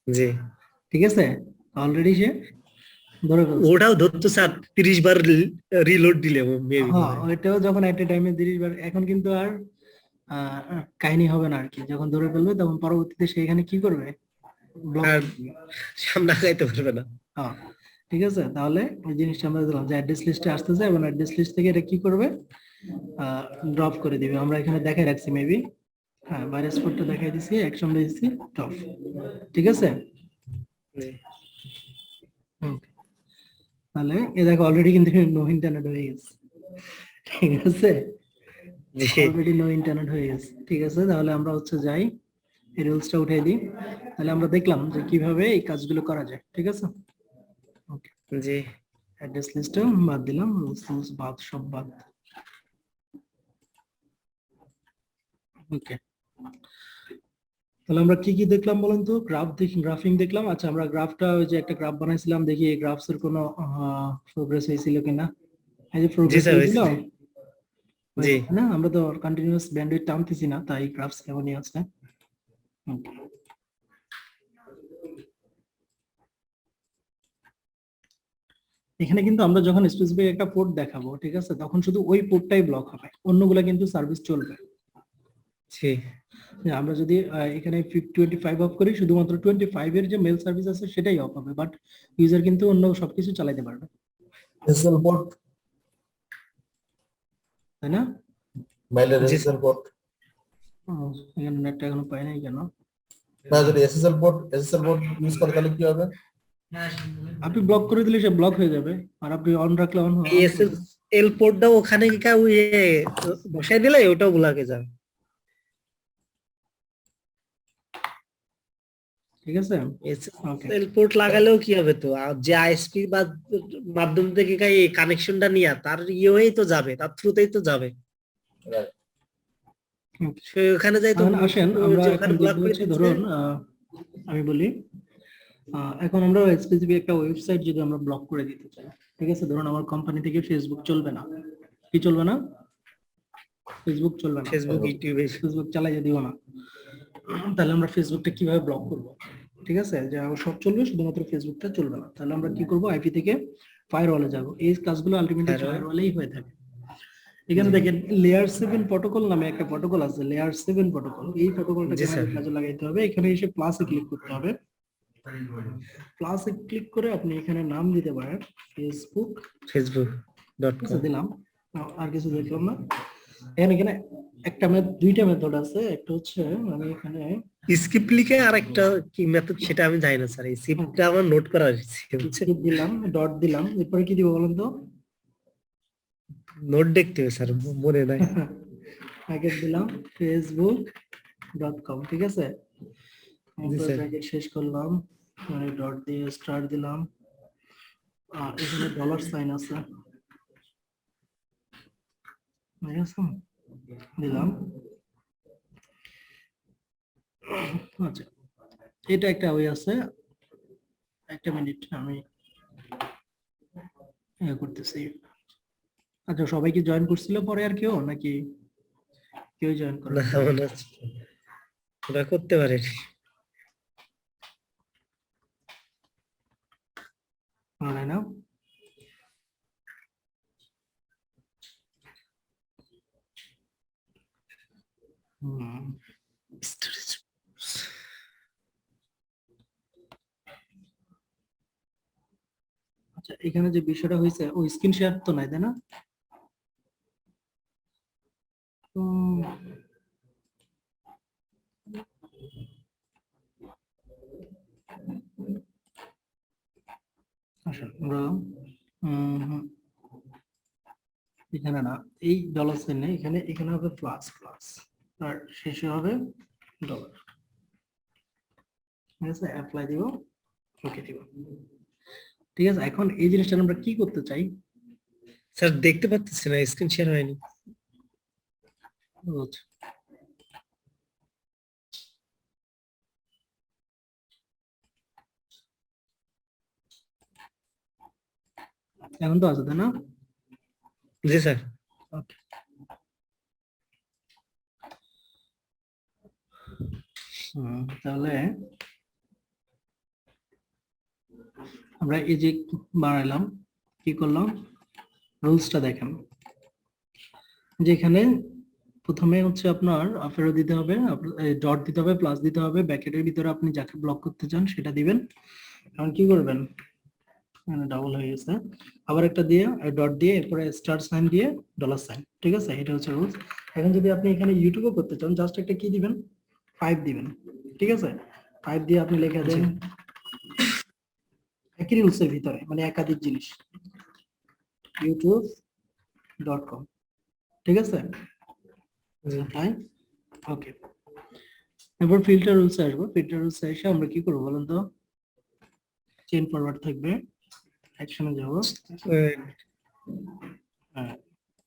Speaker 1: জি
Speaker 2: ঠিক আছে, অলরেডি সে ধরে ফেলছে।
Speaker 1: ওটাও ধরতো স্যার 30 বার রিলোড দিলে মেবি
Speaker 2: হ্যাঁ, ওইটাও যখন একটা টাইমে 30 বার, এখন কিন্তু আর কাহিনী হবে না আর কি, যখন ধরে ফেলবে তখন পরবর্তীতে সে এখানে কি করবে? ব্লক।
Speaker 1: আর সামনে আগাইতে পারবে না।
Speaker 2: হ্যাঁ, ঠিক আছে, তাহলে ওই জিনিসটা আমরা দিলাম যে অ্যাড্রেস লিস্টে আসতেছে এবং অ্যাড্রেস লিস্ট থেকে এটা কি করবে? ড্রপ করে দিবে। আমরা এখানে দেখাই রাখছি মেবি, হ্যাঁ, ভাইরাস কোডটা দেখাই দিছি, অ্যাকশন দিয়েছি, ড্রপ, ঠিক আছে।
Speaker 1: জি
Speaker 2: তাহলে এ দেখো অলরেডি কিন্তু নো ইন্টারনেট হয়ে গেছে, ঠিক আছে,
Speaker 1: জি
Speaker 2: অলরেডি নো ইন্টারনেট হয়ে গেছে, ঠিক আছে। তাহলে আমরা হচ্ছে যাই, এই রুলসটা উঠিয়ে দিই, তাহলে আমরা দেখলাম যে কিভাবে এই কাজগুলো করা যায়, ঠিক আছে। ওকে,
Speaker 1: জি
Speaker 2: অ্যাড্রেস লিস্টটা বাদ দিলাম, রুলস বাদ, সব বাদ। ওকে, তাহলে আমরা কি কি দেখলাম বলেন তো? গ্রাফিং দেখলাম। আচ্ছা, আমরা গ্রাফটা, ওই যে একটা গ্রাফ বানাইছিলাম, দেখি এই গ্রাফস এর কোনো প্রোগ্রেস হয়েছিল কিনা। এই যে
Speaker 1: জি
Speaker 2: প্রোগ্রেস
Speaker 1: স্যার
Speaker 2: হয়েছিল
Speaker 1: জি
Speaker 2: না, আমরা তো কন্টিনিউয়াস ব্যান্ডউইথ টানতেছি না, তাই গ্রাফস কেমনই আছে। Okay. এখানে কিন্তু আমরা যখন স্পেসিফিক একটা পোর্ট দেখাবো, ঠিক আছে, তখন শুধু ওই পোর্টটাই ব্লক হবে, অন্যগুলা কিন্তু সার্ভিস চলবে।
Speaker 1: জি
Speaker 2: আমরা যদি এখানে 25 অফ করি, শুধুমাত্র 25 এর যে মেল সার্ভিস আছে সেটাই অফ হবে, বাট ইউজার কিন্তু অন্য সবকিছু চালাতে পারবে,
Speaker 4: SSL পোর্ট,
Speaker 2: তাই না?
Speaker 4: মেইলের
Speaker 1: জি
Speaker 4: SSL পোর্ট,
Speaker 2: এখানে নেটটা এখনো পাই নাই কেন?
Speaker 4: না যদি SSL পোর্ট ইউজ করে তাহলে কি হবে?
Speaker 2: আপনি ব্লক করে দিলে সে ব্লক হয়ে যাবে, আর আপনি অন রাখলে অন হবে।
Speaker 1: এল পোর্টটা ওখানে বসাই দিলে ওটাও ব্লকে যাবে।
Speaker 2: ঠিক আছে, ওকে,
Speaker 1: এল পোর্ট লাগালেও কি হবে তো, আর যে আইএসপি বা মাধ্যম থেকে এই কানেকশনটা নিয়ে তার হয়েই তো যাবে, তার থ্রুতেই তো যাবে।
Speaker 4: Right.
Speaker 1: ওখানে যাই তো
Speaker 2: এখন আসেন আমরা
Speaker 1: যে
Speaker 2: এখন
Speaker 1: ওখানে ব্লক
Speaker 2: দেখবো
Speaker 1: করে
Speaker 2: হচ্ছে
Speaker 1: দিচ্ছে।
Speaker 2: ধরুন আমি বলি এখন আমরা স্পেসিফিক একটা ওয়েবসাইট যদি আমরা ব্লক করে দিতে চাই, ঠিক আছে, ধরুন আমার কোম্পানি থেকে ফেসবুক চলবে না, কি চলবে না, ফেসবুক চলবে না,
Speaker 1: ফেসবুক ইউটিউবে
Speaker 2: ফেসবুক চালাইতে দিব না, তাহলে আমরা ফেসবুকটা কিভাবে ব্লক করব? ঠিক আছে, যে আমার সব চলবে শুধুমাত্র ফেসবুকটা চলবে না, তাহলে আমরা কি করব, আইপি থেকে ফায়ারওয়ালে যাব। এই কাজগুলো আলটিমেটলি
Speaker 1: Firewall।
Speaker 2: ফায়ারওয়ালেই হয়ে থাকে। এখানে দেখেন লেয়ার 7 প্রটোকল নামে একটা প্রটোকল আছে, লেয়ার 7 প্রটোকল। এই প্রটোকলটাকে
Speaker 1: জি, স্যার।
Speaker 2: আমাদের কাজে লাগাইতে হবে। এখানে এসে প্লাসে ক্লিক করতে হবে। প্লাসে ক্লিক করে আপনি এখানে নাম দিতে পারেন ফেসবুক,
Speaker 1: facebook.com।
Speaker 2: দিলাম, আর কিছু দেখলাম না। এখানে একটা দুইটা মেথড আছে, একটা হচ্ছে আমি এখানে
Speaker 1: স্ক্রিপ্ট লিখে আর একটা কি মেথড সেটা আমি জানি না স্যার, এই স্ক্রিপ্টটা আমার নোট করা হয়েছে, বুঝছেন?
Speaker 2: দিলাম, ডট দিলাম, এরপরে কি দিব বলেন তো?
Speaker 1: নোট দেখতে হবে স্যার, মনে নাই।
Speaker 2: প্যাকেট দিলাম facebook.com, ঠিক আছে,
Speaker 1: স্যার।
Speaker 2: প্যাকেট শেষ করলাম, মানে ডট দিয়ে স্টার দিলাম, এখানে ডলার সাইন আছে, ঠিক আছে, দিলাম। আচ্ছা, এটা একটা ওয়ে আছে, একটা মিনিট আমি করতেছি। আচ্ছা, সবাই কি জয়েন করছিল পরে আর কেউ, নাকি কেউ জয়েন করে?
Speaker 1: না, মনে হচ্ছে ওরা করতে পারে।
Speaker 2: না, আচ্ছা, এখানে যে বিষয়টা হয়েছে, ওই স্ক্রিন শেয়ার তো নাই, তাই না? উম, আসলে আমরা এখানে না, এই ডলার সাইন নেই, এখানে এখানে হবে প্লাস প্লাস, আর শেষে হবে ডলার, ঠিক আছে, অ্যাপ্লাই দিব, ওকে দিব, ঠিক আছে। এখন এই জিনিসটা আমরা কি করতে চাই?
Speaker 1: স্যার দেখতে পাচ্ছি না, স্ক্রিন শেয়ার হয়নি।
Speaker 2: আচ্ছা, এখন তো আছে, তাই না?
Speaker 1: জি স্যার।
Speaker 2: ওকে, তাহলে আমরা এই যে বানাইলাম, কি করলাম, রুলসটা দেখেন, যেখানে প্রথমে হচ্ছে আপনার ফেরত দিতে হবে, ডট দিতে হবে, প্লাস দিতে হবে, ব্র্যাকেটের ভিতরে আপনি যাকে ব্লক করতে চান সেটা দিবেন। এখন কি করবেন, মানে ডাবল হয়ে গেছে, আবার একটা দিয়ে ডট দিয়ে এরপরে স্টার সাইন দিয়ে ডলার সাইন, ঠিক আছে, এটা হচ্ছে রুলস। এখন যদি আপনি এখানে ইউটিউবও করতে চান, জাস্ট একটা কি দিবেন, 5 দিবেন, ঠিক আছে, 5 দিয়ে আপনি লিখে দেন একই রুলসের ভিতরে, মানে একাধিক জিনিস, youtube.com, ঠিক আছে, ওকে। এবার ফিল্টার রুলসে আসবো। ফিল্টার রুলসে এসে আমরা কি করবো বলুন তো, চেইন ফরওয়ার্ড থাকবে, অ্যাকশনে যাব,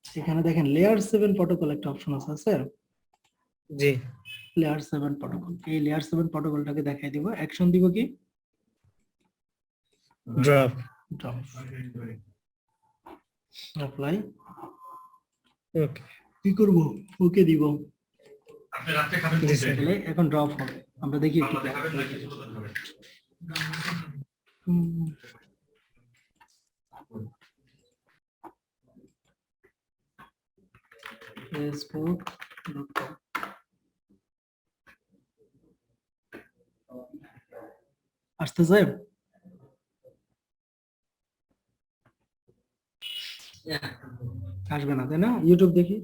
Speaker 2: এখানে দেখেন লেয়ার 7 প্রটোকল একটা অপশন আছে স্যার,
Speaker 1: জি।
Speaker 2: লেয়ার 7 প্রটোকল, এই লেয়ার 7 প্রটোকলটাকে দেখাই দিব, অ্যাকশন দিব কি,
Speaker 1: ড্রপ।
Speaker 2: ড্রপ, অ্যাপ্লাই,
Speaker 1: ওকে।
Speaker 2: কি করব, ওকে দিব,
Speaker 1: জি স্যার।
Speaker 2: তাহলে এখন ড্রপ হবে, আমরা দেখি একটু। facebook.com, আসতেছে, আসবে না, তাই না? ইউটিউব দেখি,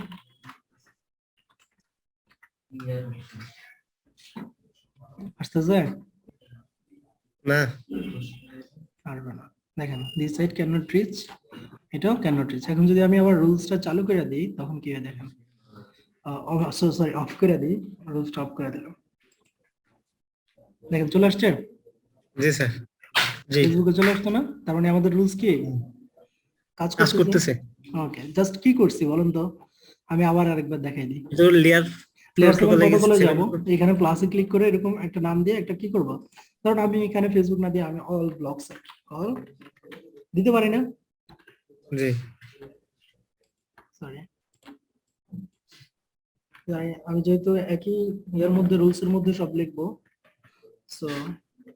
Speaker 2: আসতেছে
Speaker 1: না,
Speaker 2: আসবে না, দেখেন this site can not reach, এটাও ক্যান নট রিচ। এখন যদি আমি আবার রুলসটা চালু করে দিই তখন কি হয় দেখেন, সরি অফ করে দিই, রুলসটা অফ করে দিলাম, দেখেন চলে আসছে,
Speaker 1: জি স্যার। জি,
Speaker 2: ফেসবুকে চলে আসতো না, তার মানে আমাদের রুলস কি কাজ
Speaker 1: কাজ
Speaker 2: করতেছে।
Speaker 1: করতেছে।
Speaker 2: ওকে, জাস্ট কি করছি বলুন তো, আমি আবার আরেকবার দেখাই দিই।
Speaker 1: তো লেয়ার
Speaker 2: লেয়ার 7
Speaker 1: প্রোটোকলে গেছি
Speaker 2: প্রোটোকলে
Speaker 1: 7
Speaker 2: যাব, এখানে প্লাসে ক্লিক করে এরকম একটা নাম দিয়ে একটা কি করব, কারণ আমি এখানে ফেসবুক না দিয়ে আমি অল ব্লক সেট অল দিতে পারি না,
Speaker 1: জি
Speaker 2: সরি আমি যেহেতু একই ইয়ার মধ্যে রুলস এর মধ্যে সব লিখবো, সো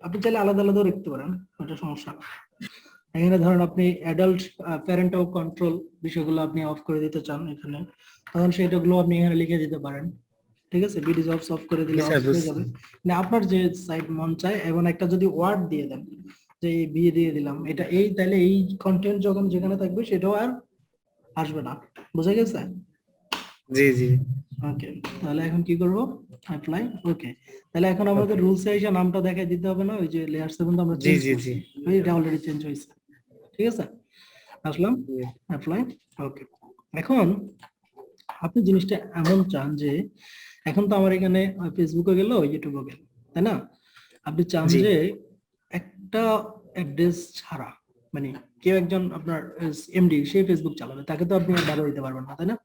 Speaker 2: আপনি চাইলে আলাদা আলাদাও লিখতে পারেন, ওটা সমস্যা না। এখানে ধরেন আপনি অ্যাডাল্ট প্যারেন্টাল কন্ট্রোল বিষয়গুলো আপনি অফ করে দিতে চান এখানে, তখন সেটাগুলো আপনি এখানে লিখে দিতে পারেন, ঠিক আছে। বিডি জবস অফ করে দিলে
Speaker 1: জি
Speaker 2: অফ
Speaker 1: স্যার
Speaker 2: হয়ে যাবে, মানে আপনার যে সাইট মন চায়, এবং একটা যদি ওয়ার্ড দিয়ে দেন যে এই বিয়ে দিয়ে দিলাম এটা এই, তাহলে এই কন্টেন্ট যখন যেখানে থাকবে সেটাও আর আসবে না, বুঝা গেছে?
Speaker 1: জি জি
Speaker 2: ওকে, তাহলে এখন কি করব, অ্যাপ্লাই, ওকে। তাহলে এখন আমাদের রুলস এ এসে নামটা দেখাই দিতে হবে না, ওই যে লেয়ার 7 তো আমরা
Speaker 1: জি
Speaker 2: চেঞ্জ
Speaker 1: জি
Speaker 2: করছি,
Speaker 1: জি
Speaker 2: এটা অলরেডি চেঞ্জ হয়েছে, ঠিক আছে। আসলাম,
Speaker 1: জি।
Speaker 2: অ্যাপ্লাই, ওকে। এখন আপনি জিনিসটা এমন চান যে এখন তো আমার এখানে ফেসবুকে গেল, ইউটিউবে গেল, তাই না? আপনি চান
Speaker 1: জি
Speaker 2: যে একটা অ্যাড্রেস ছাড়া, মানে কেউ একজন আপনার এমডি সে ফেসবুক চালাবে, তাকে তো আপনি আর বাধা দিতে পারবেন না, তাই না?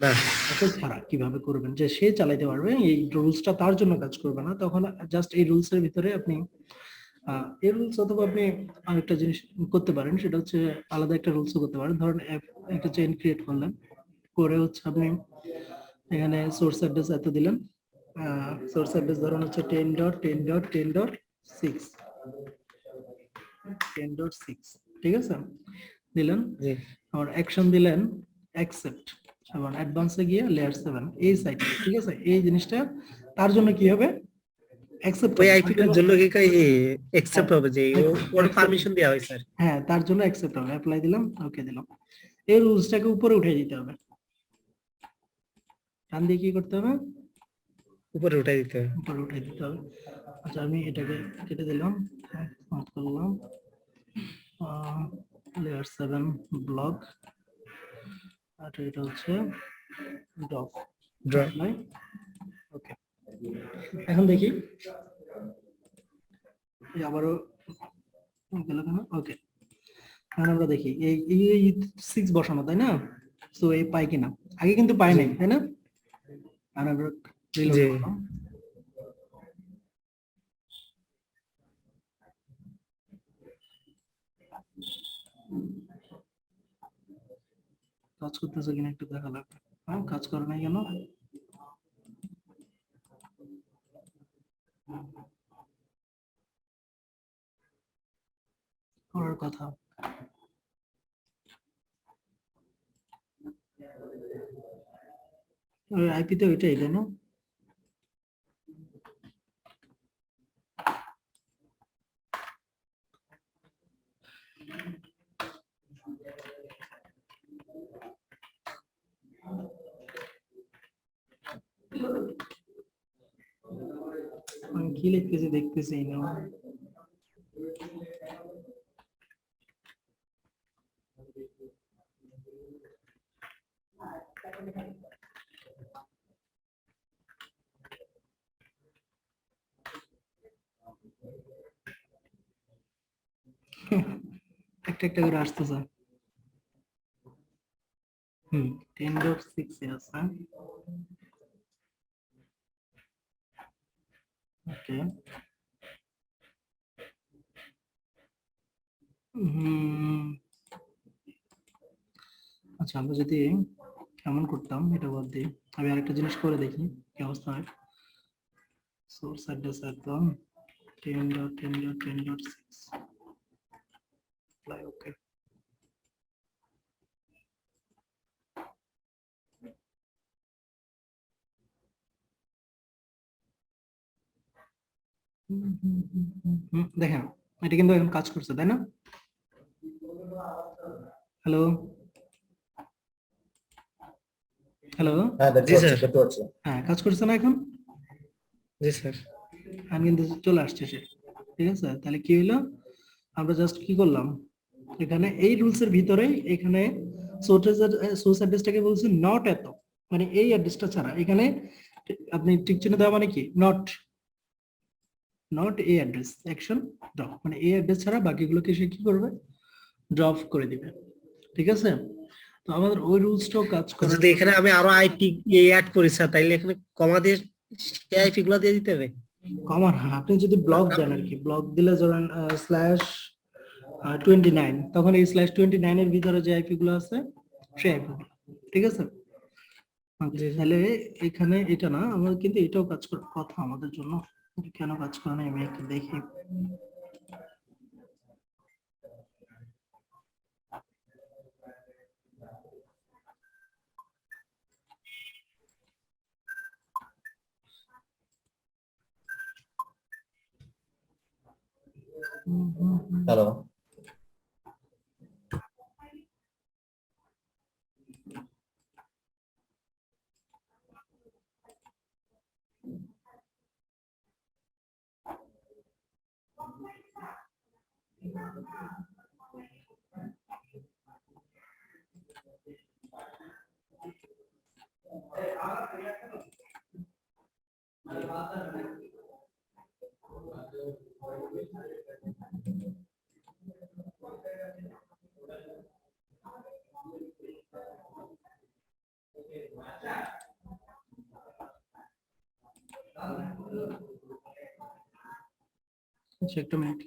Speaker 1: না
Speaker 2: তাকে ছাড়া কিভাবে করবেন যে সে চালাতে পারবে, এই রুলসটা তার জন্য কাজ করবে না, তখন জাস্ট এই রুলস এর ভিতরে আপনি এই রুলস, অথবা আপনি আরেকটা জিনিস করতে পারেন, সেটা হচ্ছে আলাদা একটা রুলসও করতে পারেন। ধরেন একটা চেইন ক্রিয়েট করলেন, করে হচ্ছে আপনি এখানে সোর্স অ্যাড্রেস এত দিলেন, সোর্স অ্যাড্রেস ধরুন হচ্ছে 10.10.10.6 10.6, ঠিক আছে, দিলেন।
Speaker 1: জি
Speaker 2: আর অ্যাকশন দিলেন অ্যাকসেপ্ট, এবং অ্যাডভান্সে গিয়ে লেয়ার 7 এই সাইট, ঠিক আছে। এই জিনিসটা তার জন্য কি হবে, অ্যাকসেপ্ট
Speaker 1: ওই
Speaker 2: হবে
Speaker 1: আইপিটার জন্য কি
Speaker 2: হ্যাঁ,
Speaker 1: একসেপ্ট হবে যে ওর
Speaker 2: accept,
Speaker 1: পারমিশন দেওয়া হয় স্যার
Speaker 2: হ্যাঁ তার জন্য অ্যাকসেপ্ট হবে, অ্যাপ্লাই দিলাম, ওকে দিলাম। এই রুলসটাকে উপরে উঠিয়ে দিতে হবে, ডান দিয়ে কি করতে হবে,
Speaker 1: উপরে উঠাই দিতে হবে
Speaker 2: উপরে উঠিয়ে দিতে হবে। আচ্ছা আমি এটাকে কেটে দিলাম, অফ করলাম, লেয়ার 7 ব্লক, আর এটা হচ্ছে ড্রপ,
Speaker 1: ড্র
Speaker 2: অ্যাপ্লাই, ওকে। এখন দেখি এই আবারও গেল কেন, ওকে। এখন আমরা দেখি এই 6 বসানো, তাই না? তো এই পাই কিনা, আগে কিন্তু পাই
Speaker 1: জি
Speaker 2: নাই, তাই না? আর আমরা রিলোড
Speaker 1: জি
Speaker 2: করলাম, কাজ করতেছে কিনা একটু দেখা লাগবে। হ্যাঁ, কাজ করে নাই কেন, করার কথা। আইপি তো ওইটাই, তাই না? আমি কি লিখতেছি দেখতেছি না, একটা একটা করে আসতেছে। 10.6 এ আছে, ওকে। আচ্ছা আমরা যদি কেমন করতাম এটা বাদ দিই, আমি আরেকটা জিনিস করে দেখি কি অবস্থা হয়। সোর্স অ্যাড্রেস একদম 10.10.10.6, ওকে। দেখেন এটা কিন্তু এখন কাজ করছে, তাই না? হ্যালো, হ্যালো,
Speaker 4: হ্যাঁ দেখতে
Speaker 1: জি
Speaker 4: পাচ্ছি
Speaker 1: স্যার
Speaker 4: দেখতে পাচ্ছি।
Speaker 2: হ্যাঁ কাজ করছে না এখন,
Speaker 1: জি স্যার
Speaker 2: এখন কিন্তু চলে আসছে সে, ঠিক আছে। তাহলে কি হইলো, আমরা জাস্ট কি করলাম, এখানে এই রুলস এর ভিতরেই এখানে সোর্স অ্যাড্রেসটাকে বলছি নট এত, মানে এই অ্যাড্রেসটা ছাড়া এখানে আপনি টিক চিহ্ন দেওয়া মানে কি, নট নট এই অ্যাড্রেস অ্যাকশন ড্রপ, মানে এই অ্যাড্রেস ছাড়া বাকিগুলোকে সে কি করবে, ড্রপ করে দিবে, ঠিক আছে। তো আমাদের ওই রুলসটাও কাজ করে।
Speaker 1: যদি এখানে আমি আরো আইপি অ্যাড করি স্যার, তাইলে এখানে কমা দিয়ে সেই আইপি গুলো দিয়ে দিতে হবে।
Speaker 2: কমন, হ্যাঁ, আপনি যদি ব্লক দেন আর কি, ব্লক দিলে ধরেন /29, তখন এই /29 এর ভিতরে যে আইপি গুলো আছে সেই আইপি গুলো, ঠিক আছে? আচ্ছা, তাহলে এখানে এটা না, আমাদের কিন্তু এটাও কাজ করার কথা আমাদের জন্য। কেন কাজ করে না আমি একটু দেখি।
Speaker 4: হ্যালো,
Speaker 2: আচ্ছা, একটা মিনিট।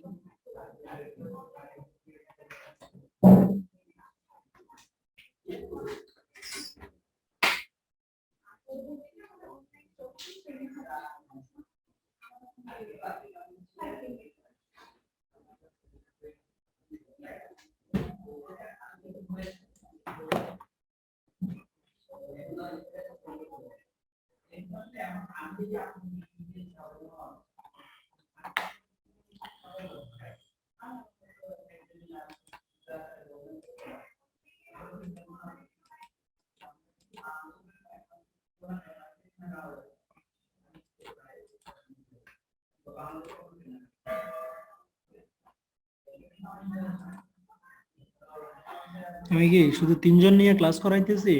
Speaker 2: আমি কি শুধু 3 জন নিয়ে ক্লাস করাইতেছি?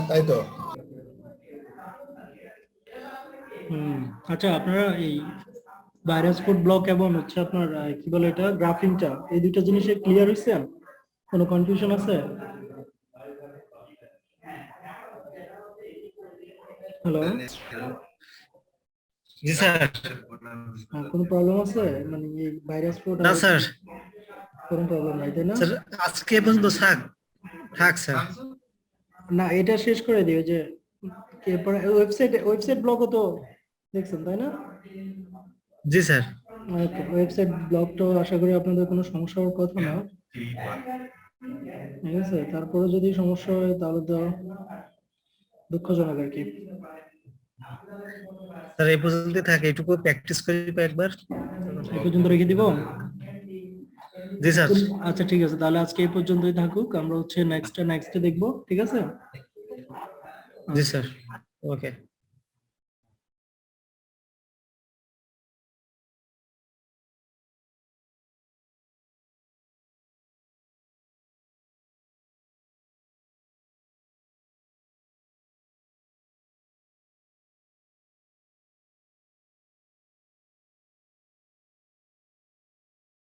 Speaker 4: তাই তো।
Speaker 2: আচ্ছা, আপনারা এই ভাইরাস কোড ব্লক এবং হচ্ছে আপনার কি বলে এটা গ্রাফিংটা, এই দুইটা জিনিসে ক্লিয়ার হইছে? কোনো কনফিউশন আছে? হ্যালো,
Speaker 1: জি স্যার।
Speaker 2: কোনো প্রবলেম আছে? মানে এই ভাইরাস কোড
Speaker 1: না স্যার,
Speaker 2: কোনো প্রবলেম নাই, তাই না?
Speaker 1: স্যার আজকে পর্যন্ত থাক স্যার।
Speaker 2: না, এটা শেষ করে দিও যে এরপরে ওয়েবসাইট ব্লকও তো দেখছেন, তাই না?
Speaker 1: জি স্যার।
Speaker 2: ওকে, ওয়েবসাইট ব্লকটা আশা করি আপনাদের কোনো সমস্যা হওয়ার কথা না, ঠিক আছে? তারপরে যদি সমস্যা হয় তাহলে তো দুঃখজনক আর কি।
Speaker 1: স্যার এই পর্যন্ত থাকে, এটুকু প্র্যাকটিস করি একবার।
Speaker 2: এই পর্যন্ত রেখে দিব?
Speaker 1: জি স্যার।
Speaker 2: আচ্ছা, ঠিক আছে, তাহলে আজকে এই পর্যন্তই থাকুক। আমরা হচ্ছে নেক্সটে দেখবো, ঠিক আছে?
Speaker 1: জি স্যার, ওকে।